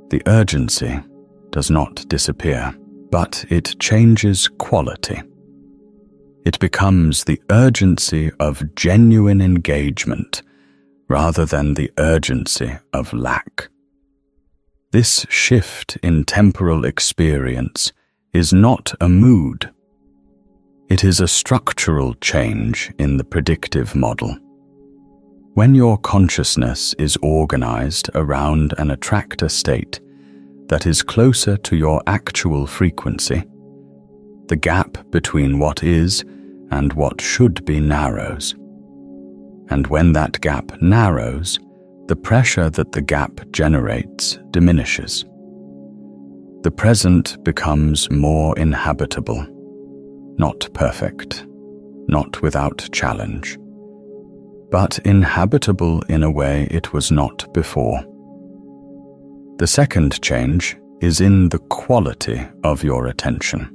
The urgency does not disappear, but it changes quality. It becomes the urgency of genuine engagement rather than the urgency of lack. This shift in temporal experience is not a mood. It is a structural change in the predictive model. When your consciousness is organized around an attractor state that is closer to your actual frequency, the gap between what is and what should be narrows. And when that gap narrows, the pressure that the gap generates diminishes. The present becomes more inhabitable, not perfect, not without challenge, but inhabitable in a way it was not before. The second change is in the quality of your attention.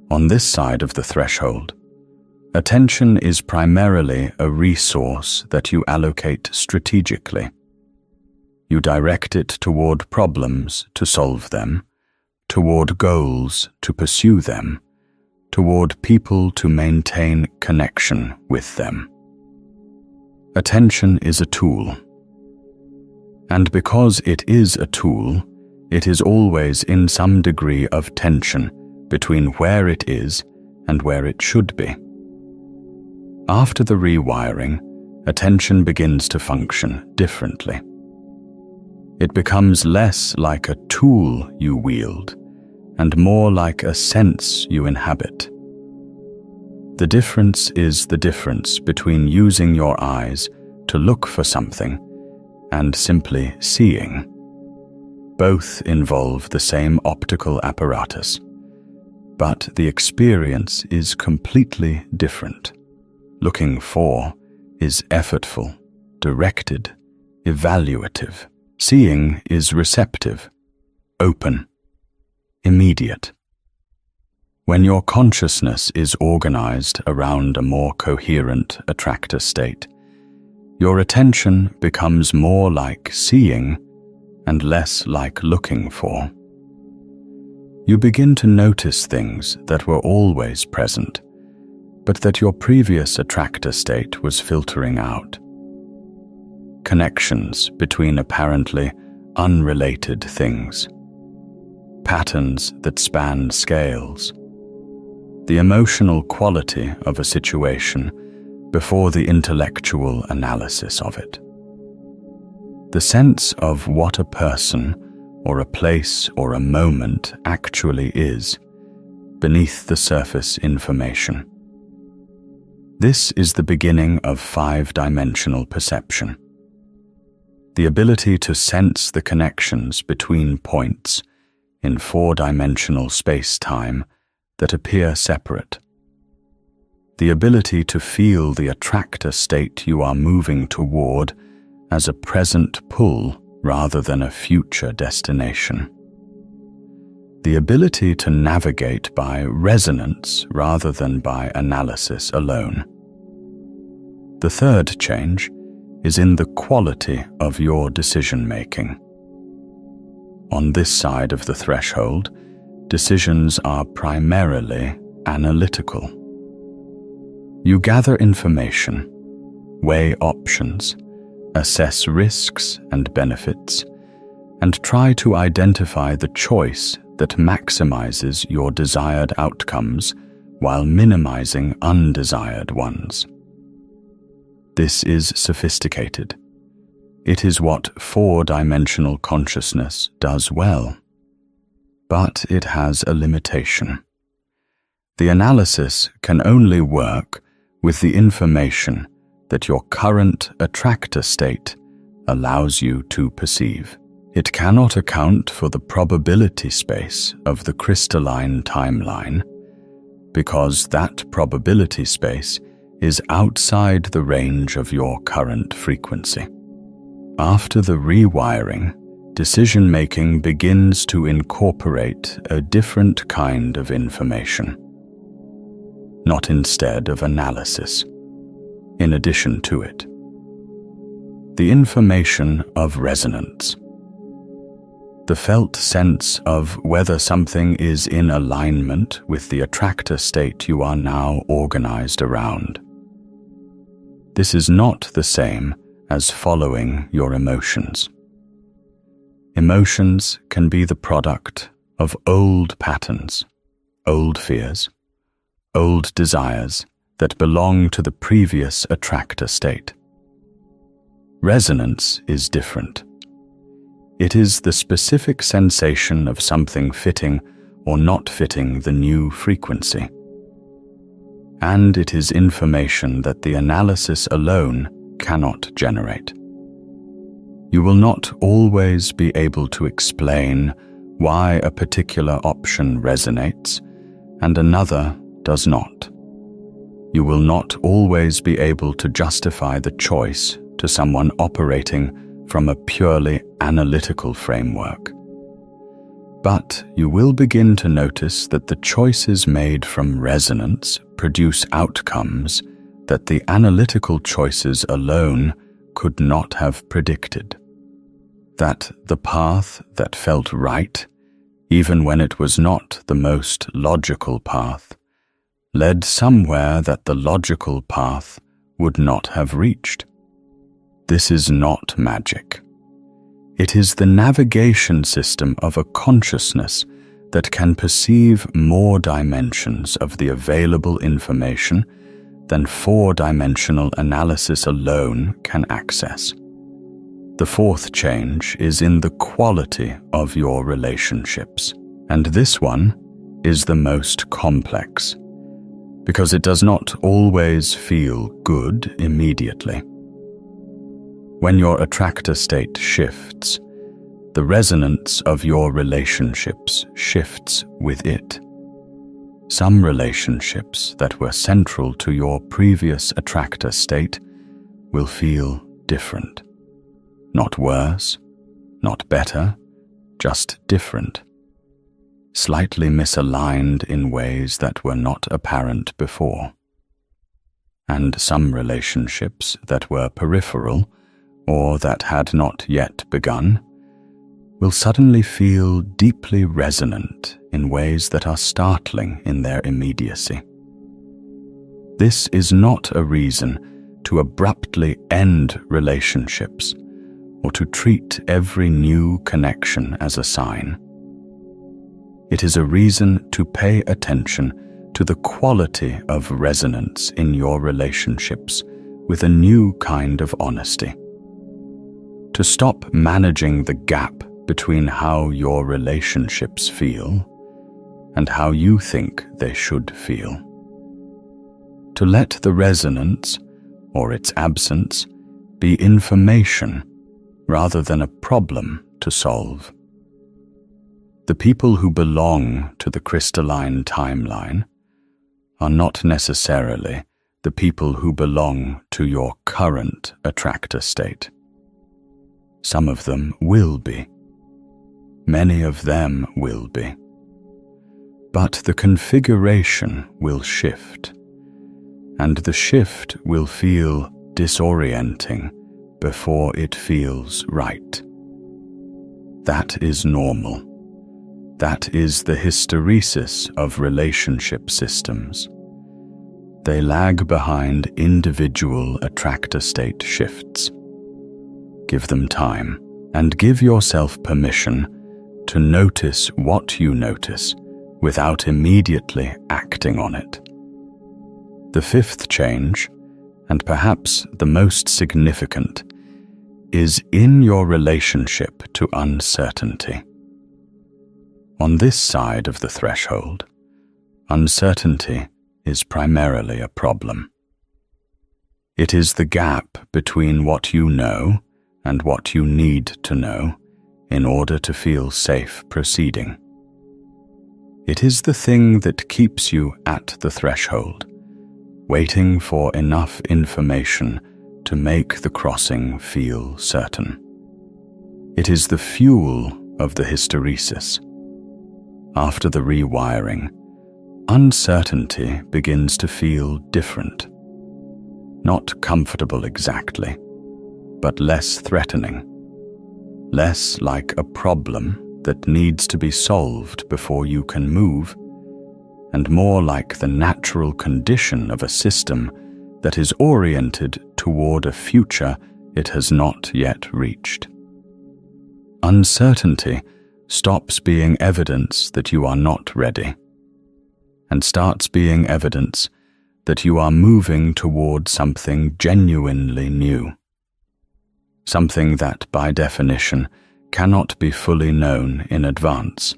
On this side of the threshold, attention is primarily a resource that you allocate strategically. You direct it toward problems to solve them, toward goals to pursue them, toward people to maintain connection with them. Attention is a tool. And because it is a tool, it is always in some degree of tension between where it is and where it should be. After the rewiring, attention begins to function differently. It becomes less like a tool you wield and more like a sense you inhabit. The difference is the difference between using your eyes to look for something and simply seeing. Both involve the same optical apparatus, but the experience is completely different. Looking for is effortful, directed, evaluative. Seeing is receptive, open, immediate. When your consciousness is organized around a more coherent attractor state, your attention becomes more like seeing and less like looking for. You begin to notice things that were always present, but that your previous attractor state was filtering out. Connections between apparently unrelated things. Patterns that span scales. The emotional quality of a situation before the intellectual analysis of it. The sense of what a person or a place or a moment actually is, beneath the surface information. This is the beginning of five-dimensional perception. The ability to sense the connections between points in four-dimensional space-time that appear separate. The ability to feel the attractor state you are moving toward as a present pull rather than a future destination. The ability to navigate by resonance rather than by analysis alone. The third change is in the quality of your decision-making. On this side of the threshold, decisions are primarily analytical. You gather information, weigh options, assess risks and benefits, and try to identify the choice that maximizes your desired outcomes while minimizing undesired ones. This is sophisticated. It is what four-dimensional consciousness does well. But it has a limitation. The analysis can only work with the information that your current attractor state allows you to perceive. It cannot account for the probability space of the crystalline timeline, because that probability space is outside the range of your current frequency. After the rewiring, decision-making begins to incorporate a different kind of information, not instead of analysis, in addition to it. The information of resonance. The felt sense of whether something is in alignment with the attractor state you are now organized around. This is not the same as following your emotions. Emotions can be the product of old patterns, old fears, old desires that belong to the previous attractor state. Resonance is different. It is the specific sensation of something fitting or not fitting the new frequency. And it is information that the analysis alone cannot generate. You will not always be able to explain why a particular option resonates and another does not. You will not always be able to justify the choice to someone operating from a purely analytical framework. But you will begin to notice that the choices made from resonance produce outcomes that the analytical choices alone could not have predicted. That the path that felt right, even when it was not the most logical path, led somewhere that the logical path would not have reached. This is not magic. It is the navigation system of a consciousness that can perceive more dimensions of the available information than four-dimensional analysis alone can access. The fourth change is in the quality of your relationships, and this one is the most complex, because it does not always feel good immediately. When your attractor state shifts, the resonance of your relationships shifts with it. Some relationships that were central to your previous attractor state will feel different. Not worse, not better, just different. Slightly misaligned in ways that were not apparent before. And some relationships that were peripheral or that had not yet begun, will suddenly feel deeply resonant in ways that are startling in their immediacy. This is not a reason to abruptly end relationships or to treat every new connection as a sign. It is a reason to pay attention to the quality of resonance in your relationships with a new kind of honesty. To stop managing the gap between how your relationships feel and how you think they should feel. To let the resonance, or its absence, be information rather than a problem to solve. The people who belong to the crystalline timeline are not necessarily the people who belong to your current attractor state. Some of them will be. Many of them will be. But the configuration will shift, and the shift will feel disorienting before it feels right. That is normal. That is the hysteresis of relationship systems. They lag behind individual attractor state shifts. Give them time, and give yourself permission to notice what you notice without immediately acting on it. The fifth change, and perhaps the most significant, is in your relationship to uncertainty. On this side of the threshold, uncertainty is primarily a problem. It is the gap between what you know and what you need to know in order to feel safe proceeding. It is the thing that keeps you at the threshold, waiting for enough information to make the crossing feel certain. It is the fuel of the hysteresis. After the rewiring, uncertainty begins to feel different. Not comfortable exactly, but less threatening. Less like a problem that needs to be solved before you can move, and more like the natural condition of a system that is oriented toward a future it has not yet reached. Uncertainty stops being evidence that you are not ready, and starts being evidence that you are moving toward something genuinely new. Something that, by definition, cannot be fully known in advance.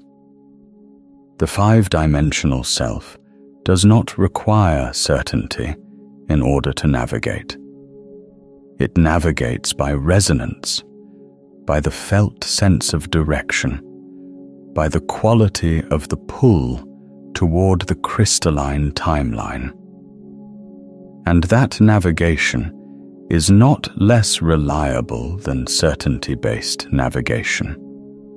The five-dimensional self does not require certainty in order to navigate. It navigates by resonance, by the felt sense of direction, by the quality of the pull toward the crystalline timeline. And that navigation is not less reliable than certainty-based navigation.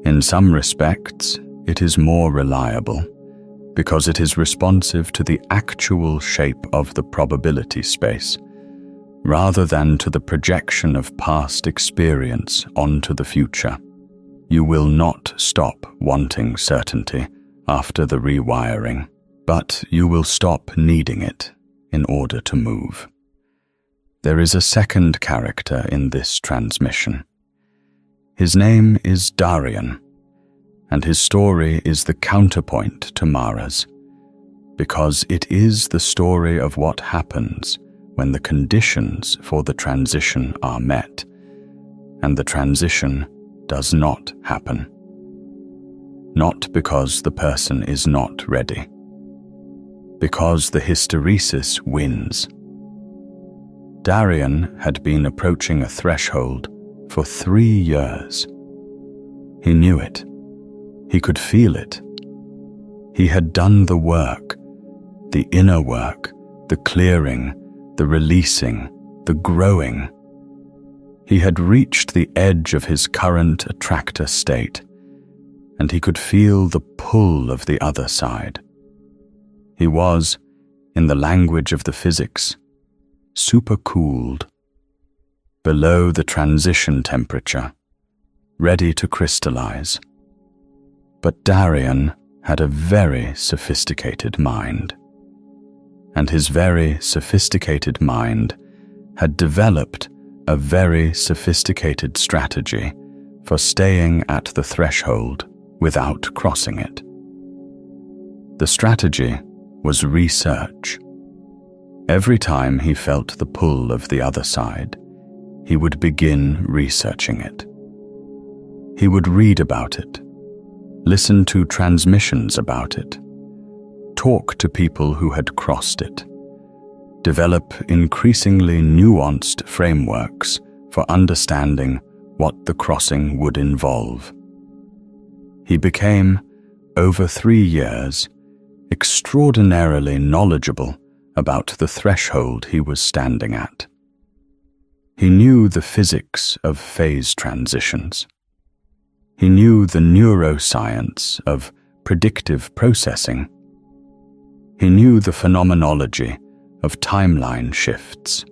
In some respects, it is more reliable because it is responsive to the actual shape of the probability space, rather than to the projection of past experience onto the future. You will not stop wanting certainty after the rewiring, but you will stop needing it in order to move. There is a second character in this transmission. His name is Darian, and his story is the counterpoint to Mara's, because it is the story of what happens when the conditions for the transition are met, and the transition does not happen. Not because the person is not ready, because the hysteresis wins. Darian had been approaching a threshold for 3 years. He knew it. He could feel it. He had done the work, the inner work, the clearing, the releasing, the growing. He had reached the edge of his current attractor state, and he could feel the pull of the other side. He was, in the language of the physics, supercooled, below the transition temperature, ready to crystallize. But Darian had a very sophisticated mind, and his very sophisticated mind had developed a very sophisticated strategy for staying at the threshold without crossing it. The strategy was research. Every time he felt the pull of the other side, he would begin researching it. He would read about it, listen to transmissions about it, talk to people who had crossed it, develop increasingly nuanced frameworks for understanding what the crossing would involve. He became, over 3 years, extraordinarily knowledgeable about the threshold he was standing at. He knew the physics of phase transitions. He knew the neuroscience of predictive processing. He knew the phenomenology of timeline shifts.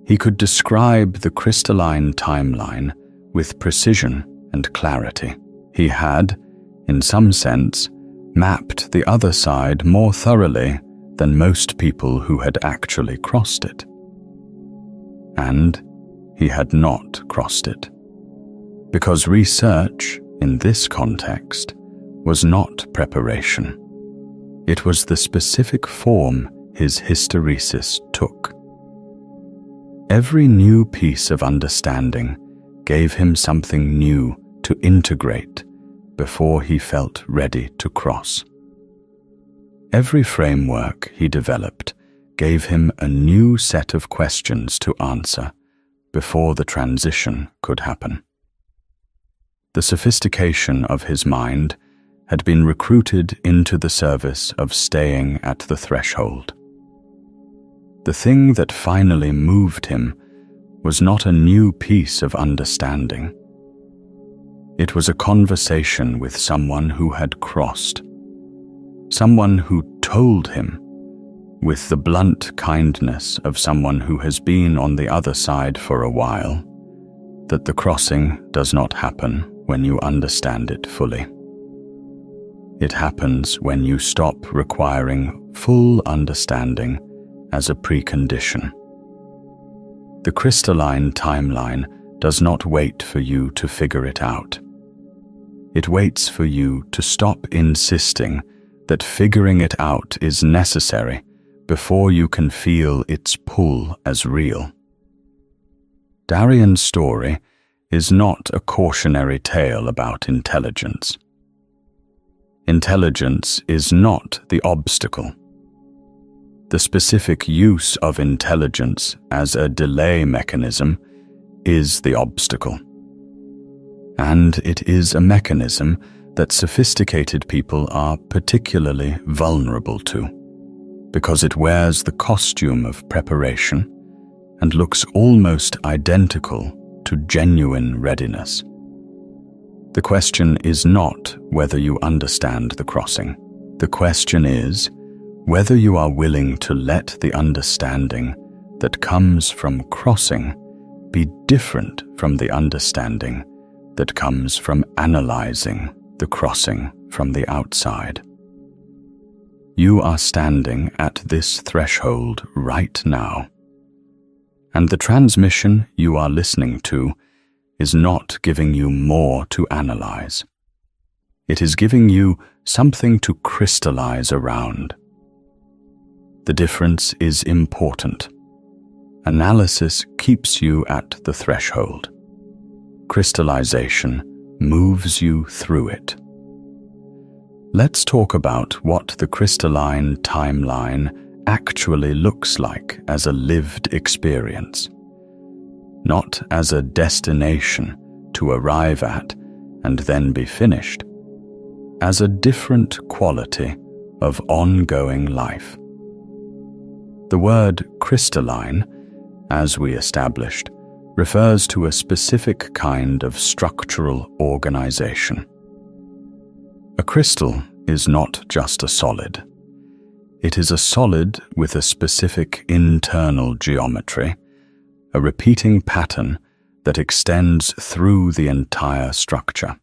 He could describe the crystalline timeline with precision and clarity. He had, in some sense, mapped the other side more thoroughly than most people who had actually crossed it. And he had not crossed it, because research, in this context, was not preparation. It was the specific form his hysteresis took. Every new piece of understanding gave him something new to integrate before he felt ready to cross. Every framework he developed gave him a new set of questions to answer before the transition could happen. The sophistication of his mind had been recruited into the service of staying at the threshold. The thing that finally moved him was not a new piece of understanding. It was a conversation with someone who had crossed, someone who told him, with the blunt kindness of someone who has been on the other side for a while, that the crossing does not happen when you understand it fully. It happens when you stop requiring full understanding as a precondition. The crystalline timeline does not wait for you to figure it out. It waits for you to stop insisting that figuring it out is necessary before you can feel its pull as real. Darian's story is not a cautionary tale about intelligence. Intelligence is not the obstacle. The specific use of intelligence as a delay mechanism is the obstacle. And it is a mechanism that sophisticated people are particularly vulnerable to, because it wears the costume of preparation and looks almost identical to genuine readiness. The question is not whether you understand the crossing. The question is whether you are willing to let the understanding that comes from crossing be different from the understanding that comes from analyzing the crossing from the outside. You are standing at this threshold right now, and the transmission you are listening to is not giving you more to analyze. It is giving you something to crystallize around. The difference is important. Analysis keeps you at the threshold. Crystallization moves you through it. Let's talk about what the crystalline timeline actually looks like as a lived experience, not as a destination to arrive at and then be finished, as a different quality of ongoing life. The word crystalline, as we established, refers to a specific kind of structural organization. A crystal is not just a solid. It is a solid with a specific internal geometry, a repeating pattern that extends through the entire structure.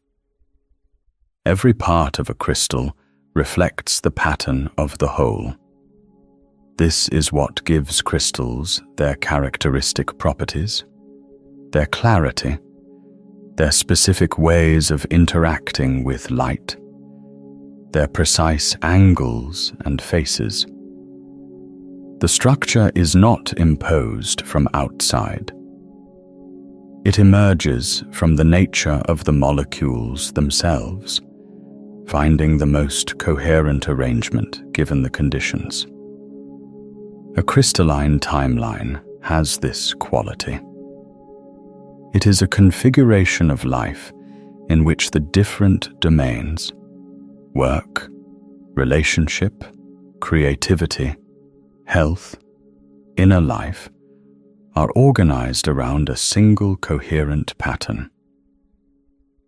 Every part of a crystal reflects the pattern of the whole. This is what gives crystals their characteristic properties, their clarity, their specific ways of interacting with light, their precise angles and faces. The structure is not imposed from outside. It emerges from the nature of the molecules themselves, finding the most coherent arrangement given the conditions. A crystalline timeline has this quality. It is a configuration of life in which the different domains, work, relationship, creativity, health, inner life, are organized around a single coherent pattern.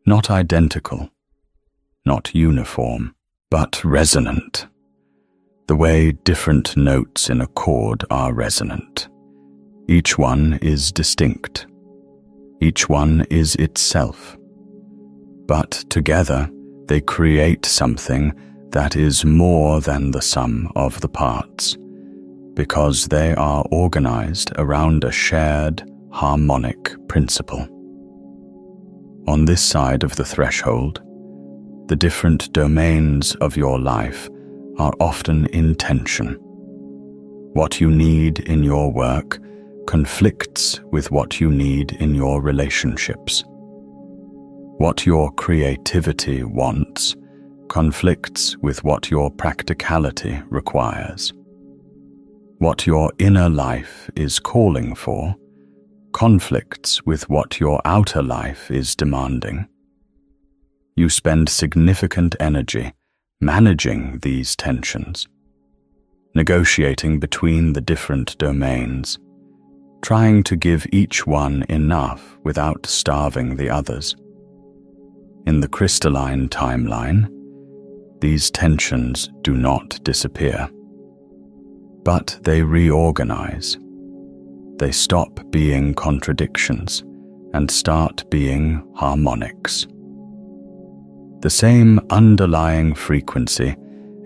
Not identical, not uniform, but resonant, the way different notes in a chord are resonant. Each one is distinct. Each one is itself. But together they create something that is more than the sum of the parts, because they are organized around a shared, harmonic principle. On this side of the threshold, the different domains of your life are often in tension. What you need in your work conflicts with what you need in your relationships. What your creativity wants conflicts with what your practicality requires. What your inner life is calling for conflicts with what your outer life is demanding. You spend significant energy managing these tensions, negotiating between the different domains, trying to give each one enough without starving the others. In the crystalline timeline, these tensions do not disappear, but they reorganize. They stop being contradictions and start being harmonics. The same underlying frequency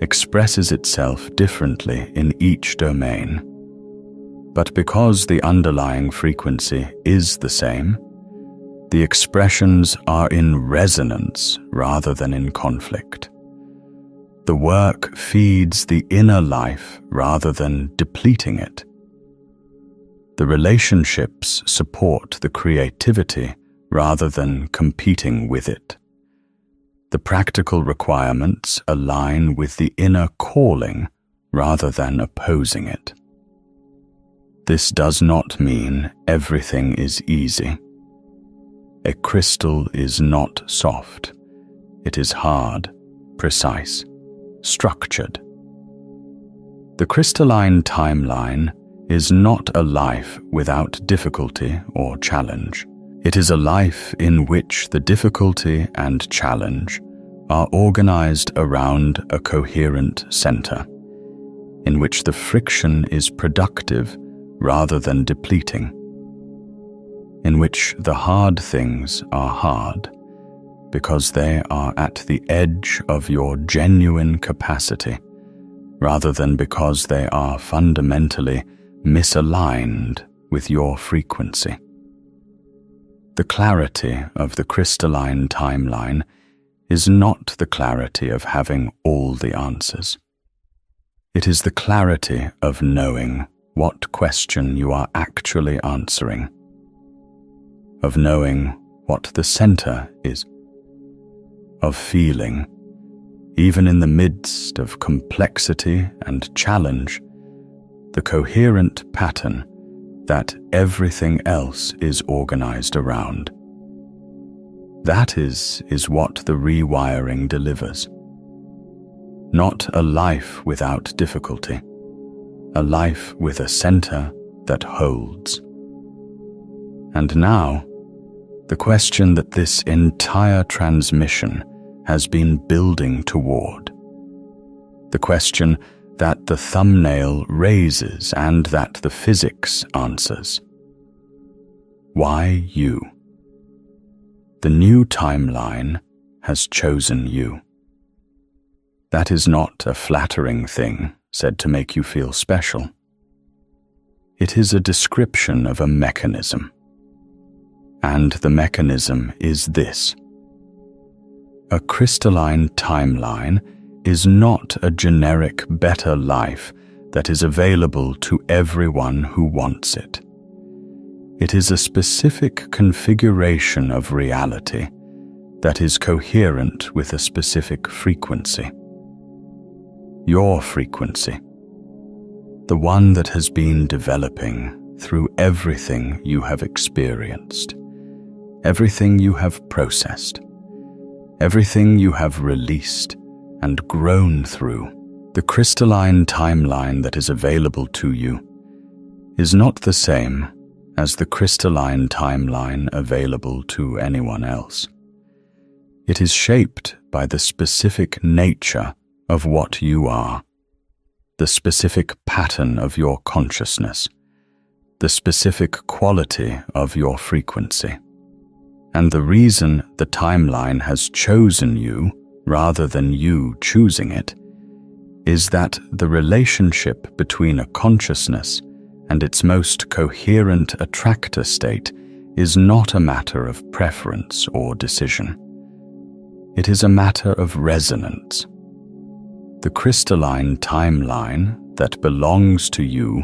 expresses itself differently in each domain. But because the underlying frequency is the same, the expressions are in resonance rather than in conflict. The work feeds the inner life rather than depleting it. The relationships support the creativity rather than competing with it. The practical requirements align with the inner calling rather than opposing it. This does not mean everything is easy. A crystal is not soft. It is hard, precise, structured. The crystalline timeline is not a life without difficulty or challenge. It is a life in which the difficulty and challenge are organized around a coherent center, in which the friction is productive rather than depleting, in which the hard things are hard because they are at the edge of your genuine capacity, rather than because they are fundamentally misaligned with your frequency. The clarity of the crystalline timeline is not the clarity of having all the answers. It is the clarity of knowing what question you are actually answering, of knowing what the center is, of feeling, even in the midst of complexity and challenge, the coherent pattern that everything else is organized around. That is what the rewiring delivers. Not a life without difficulty, a life with a center that holds. And now, the question that this entire transmission has been building toward, the question that the thumbnail raises and that the physics answers. Why you? The new timeline has chosen you. That is not a flattering thing said to make you feel special. It is a description of a mechanism. And the mechanism is this. A crystalline timeline is not a generic better life that is available to everyone who wants it. It is a specific configuration of reality that is coherent with a specific frequency. Your frequency, the one that has been developing through everything you have experienced, everything you have processed, everything you have released and grown through. The crystalline timeline that is available to you is not the same as the crystalline timeline available to anyone else. It is shaped by the specific nature of what you are, the specific pattern of your consciousness, the specific quality of your frequency. And the reason the timeline has chosen you rather than you choosing it is that the relationship between a consciousness and its most coherent attractor state is not a matter of preference or decision. It is a matter of resonance. The crystalline timeline that belongs to you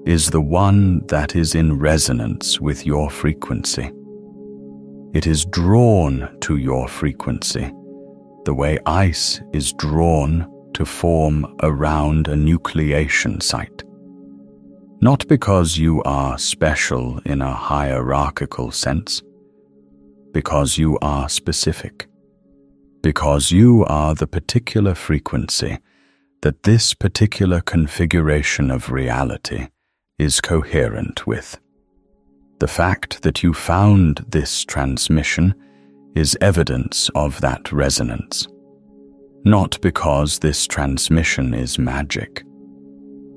is the one that is in resonance with your frequency. It is drawn to your frequency, the way ice is drawn to form around a nucleation site. Not because you are special in a hierarchical sense, because you are specific, because you are the particular frequency that this particular configuration of reality is coherent with. The fact that you found this transmission is evidence of that resonance, not because this transmission is magic,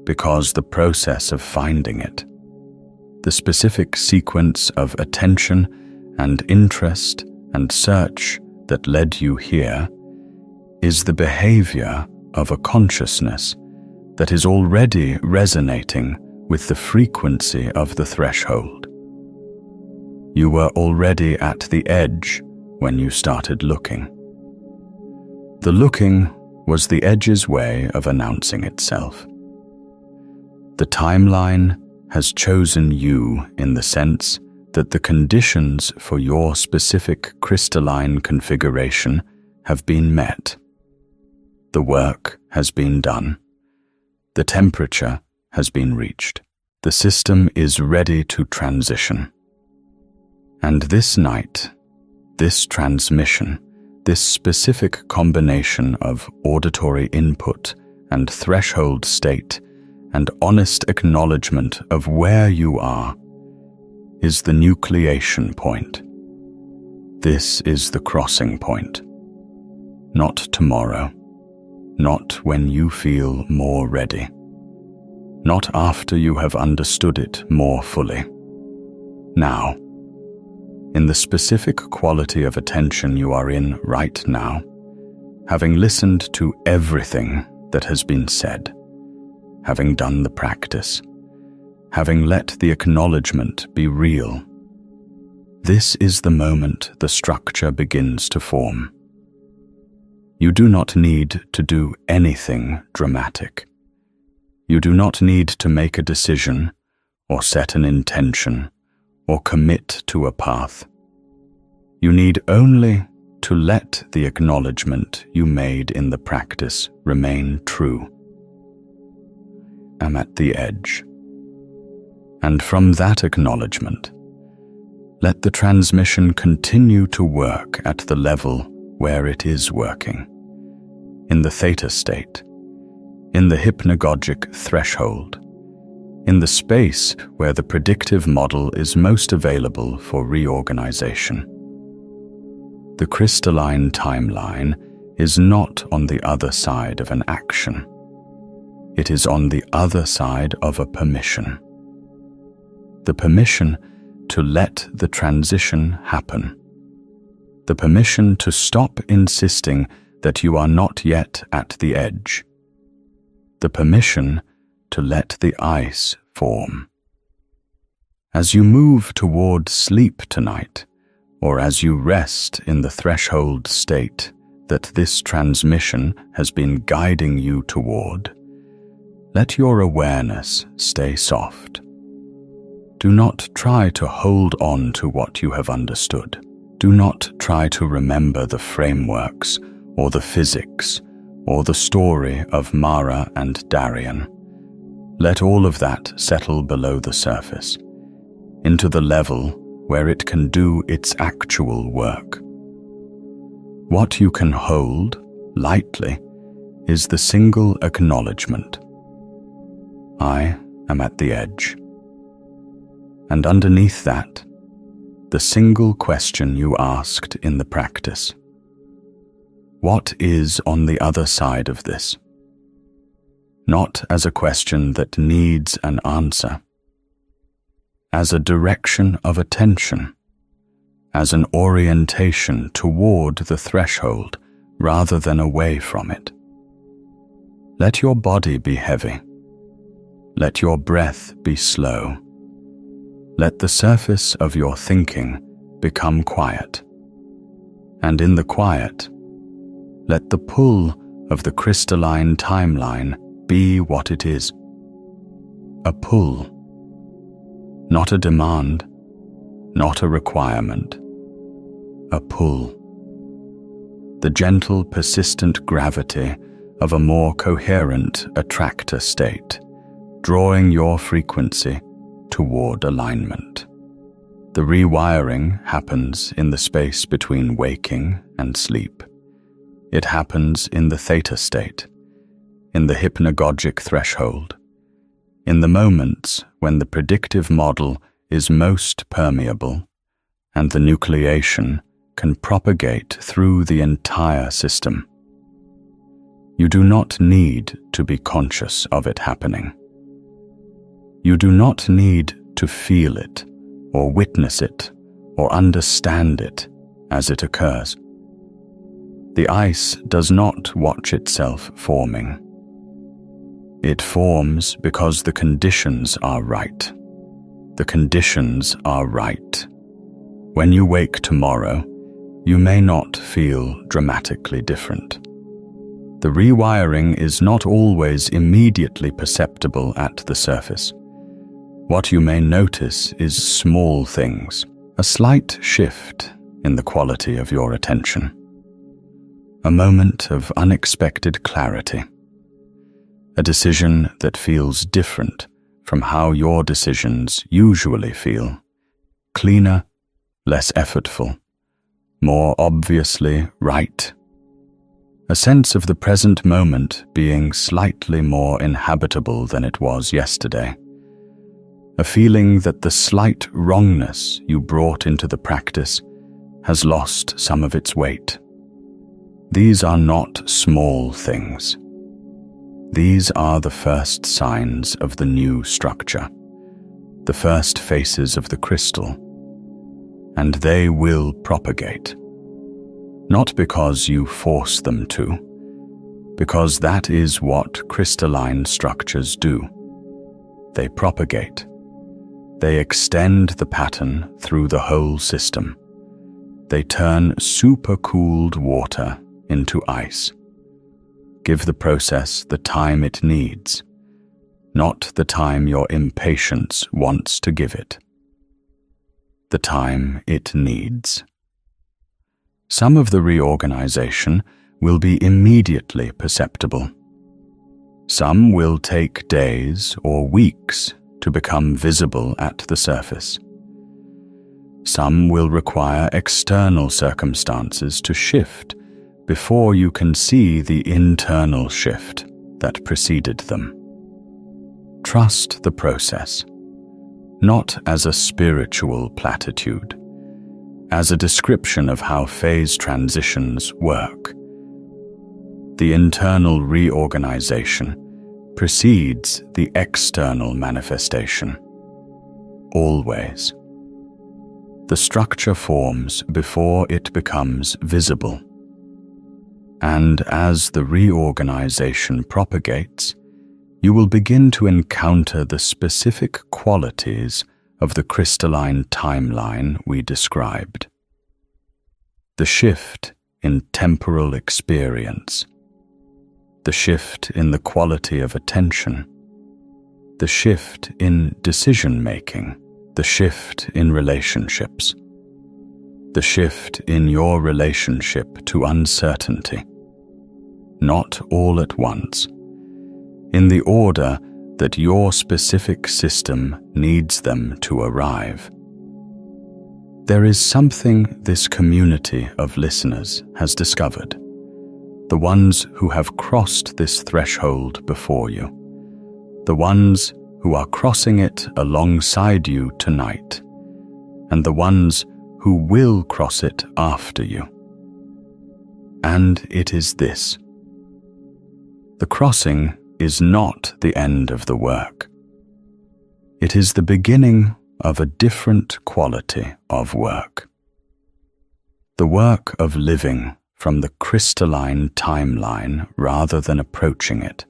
because the process of finding it, the specific sequence of attention and interest and search that led you here, is the behavior of a consciousness that is already resonating with the frequency of the threshold. You were already at the edge when you started looking. The looking was the edge's way of announcing itself. The timeline has chosen you in the sense that the conditions for your specific crystalline configuration have been met. The work has been done. The temperature has been reached. The system is ready to transition. And this night, this transmission, this specific combination of auditory input and threshold state and honest acknowledgement of where you are, is the nucleation point. This is the crossing point. Not tomorrow, not when you feel more ready, not after you have understood it more fully. Now, in the specific quality of attention you are in right now, having listened to everything that has been said, having done the practice, having let the acknowledgement be real, this is the moment the structure begins to form. You do not need to do anything dramatic. You do not need to make a decision or set an intention or commit to a path. You need only to let the acknowledgement you made in the practice remain true. I'm at the edge. And from that acknowledgement, let the transmission continue to work at the level where it is working, in the theta state, in the hypnagogic threshold, in the space where the predictive model is most available for reorganization. The crystalline timeline is not on the other side of an action. It is on the other side of a permission. The permission to let the transition happen. The permission to stop insisting that you are not yet at the edge. the permission to let the ice form. As you move toward sleep tonight, or as you rest in the threshold state that this transmission has been guiding you toward, let your awareness stay soft. Do not try to hold on to what you have understood. Do not try to remember the frameworks or the physics or the story of Mara and Darian. Let all of that settle below the surface, into the level where it can do its actual work. What you can hold, lightly, is the single acknowledgement. I am at the edge. And underneath that, the single question you asked in the practice. What is on the other side of this? Not as a question that needs an answer, as a direction of attention, as an orientation toward the threshold rather than away from it. Let your body be heavy. Let your breath be slow. Let the surface of your thinking become quiet. And in the quiet, let the pull of the crystalline timeline be what it is. A pull. Not a demand, not a requirement. A pull. The gentle, persistent gravity of a more coherent attractor state, drawing your frequency toward alignment. The rewiring happens in the space between waking and sleep. It happens in the theta state, in the hypnagogic threshold, in the moments when the predictive model is most permeable and the nucleation can propagate through the entire system. You do not need to be conscious of it happening. You do not need to feel it or witness it or understand it as it occurs. The ice does not watch itself forming. It forms because the conditions are right. The conditions are right. When you wake tomorrow, you may not feel dramatically different. The rewiring is not always immediately perceptible at the surface. What you may notice is small things, a slight shift in the quality of your attention, a moment of unexpected clarity, a decision that feels different from how your decisions usually feel, cleaner, less effortful, more obviously right. A sense of the present moment being slightly more inhabitable than it was yesterday. A feeling that the slight wrongness you brought into the practice has lost some of its weight. These are not small things. These are the first signs of the new structure, the first faces of the crystal, and they will propagate. Not because you force them to, because that is what crystalline structures do. They propagate. They extend the pattern through the whole system. They turn supercooled water into ice. Give the process the time it needs, not the time your impatience wants to give it. The time it needs. Some of the reorganization will be immediately perceptible. Some will take days or weeks to become visible at the surface. Some will require external circumstances to shift before you can see the internal shift that preceded them. Trust the process, not as a spiritual platitude, as a description of how phase transitions work. The internal reorganization precedes the external manifestation. Always. The structure forms before it becomes visible. And as the reorganization propagates, you will begin to encounter the specific qualities of the crystalline timeline we described. The shift in temporal experience, the shift in the quality of attention, the shift in decision-making, the shift in relationships, the shift in your relationship to uncertainty, not all at once, in the order that your specific system needs them to arrive. There is something this community of listeners has discovered, the ones who have crossed this threshold before you, the ones who are crossing it alongside you tonight, and the ones who will cross it after you. And it is this: the crossing is not the end of the work. It is the beginning of a different quality of work. The work of living from the crystalline timeline rather than approaching it.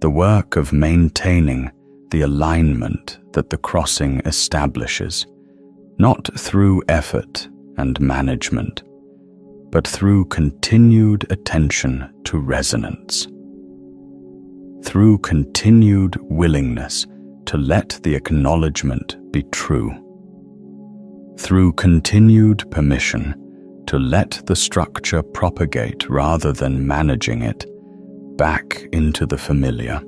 The work of maintaining the alignment that the crossing establishes, not through effort and management, but through continued attention to resonance. Through continued willingness to let the acknowledgement be true. Through continued permission to let the structure propagate rather than managing it back into the familiar.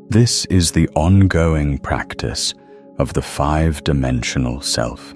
This is the ongoing practice of the five-dimensional self.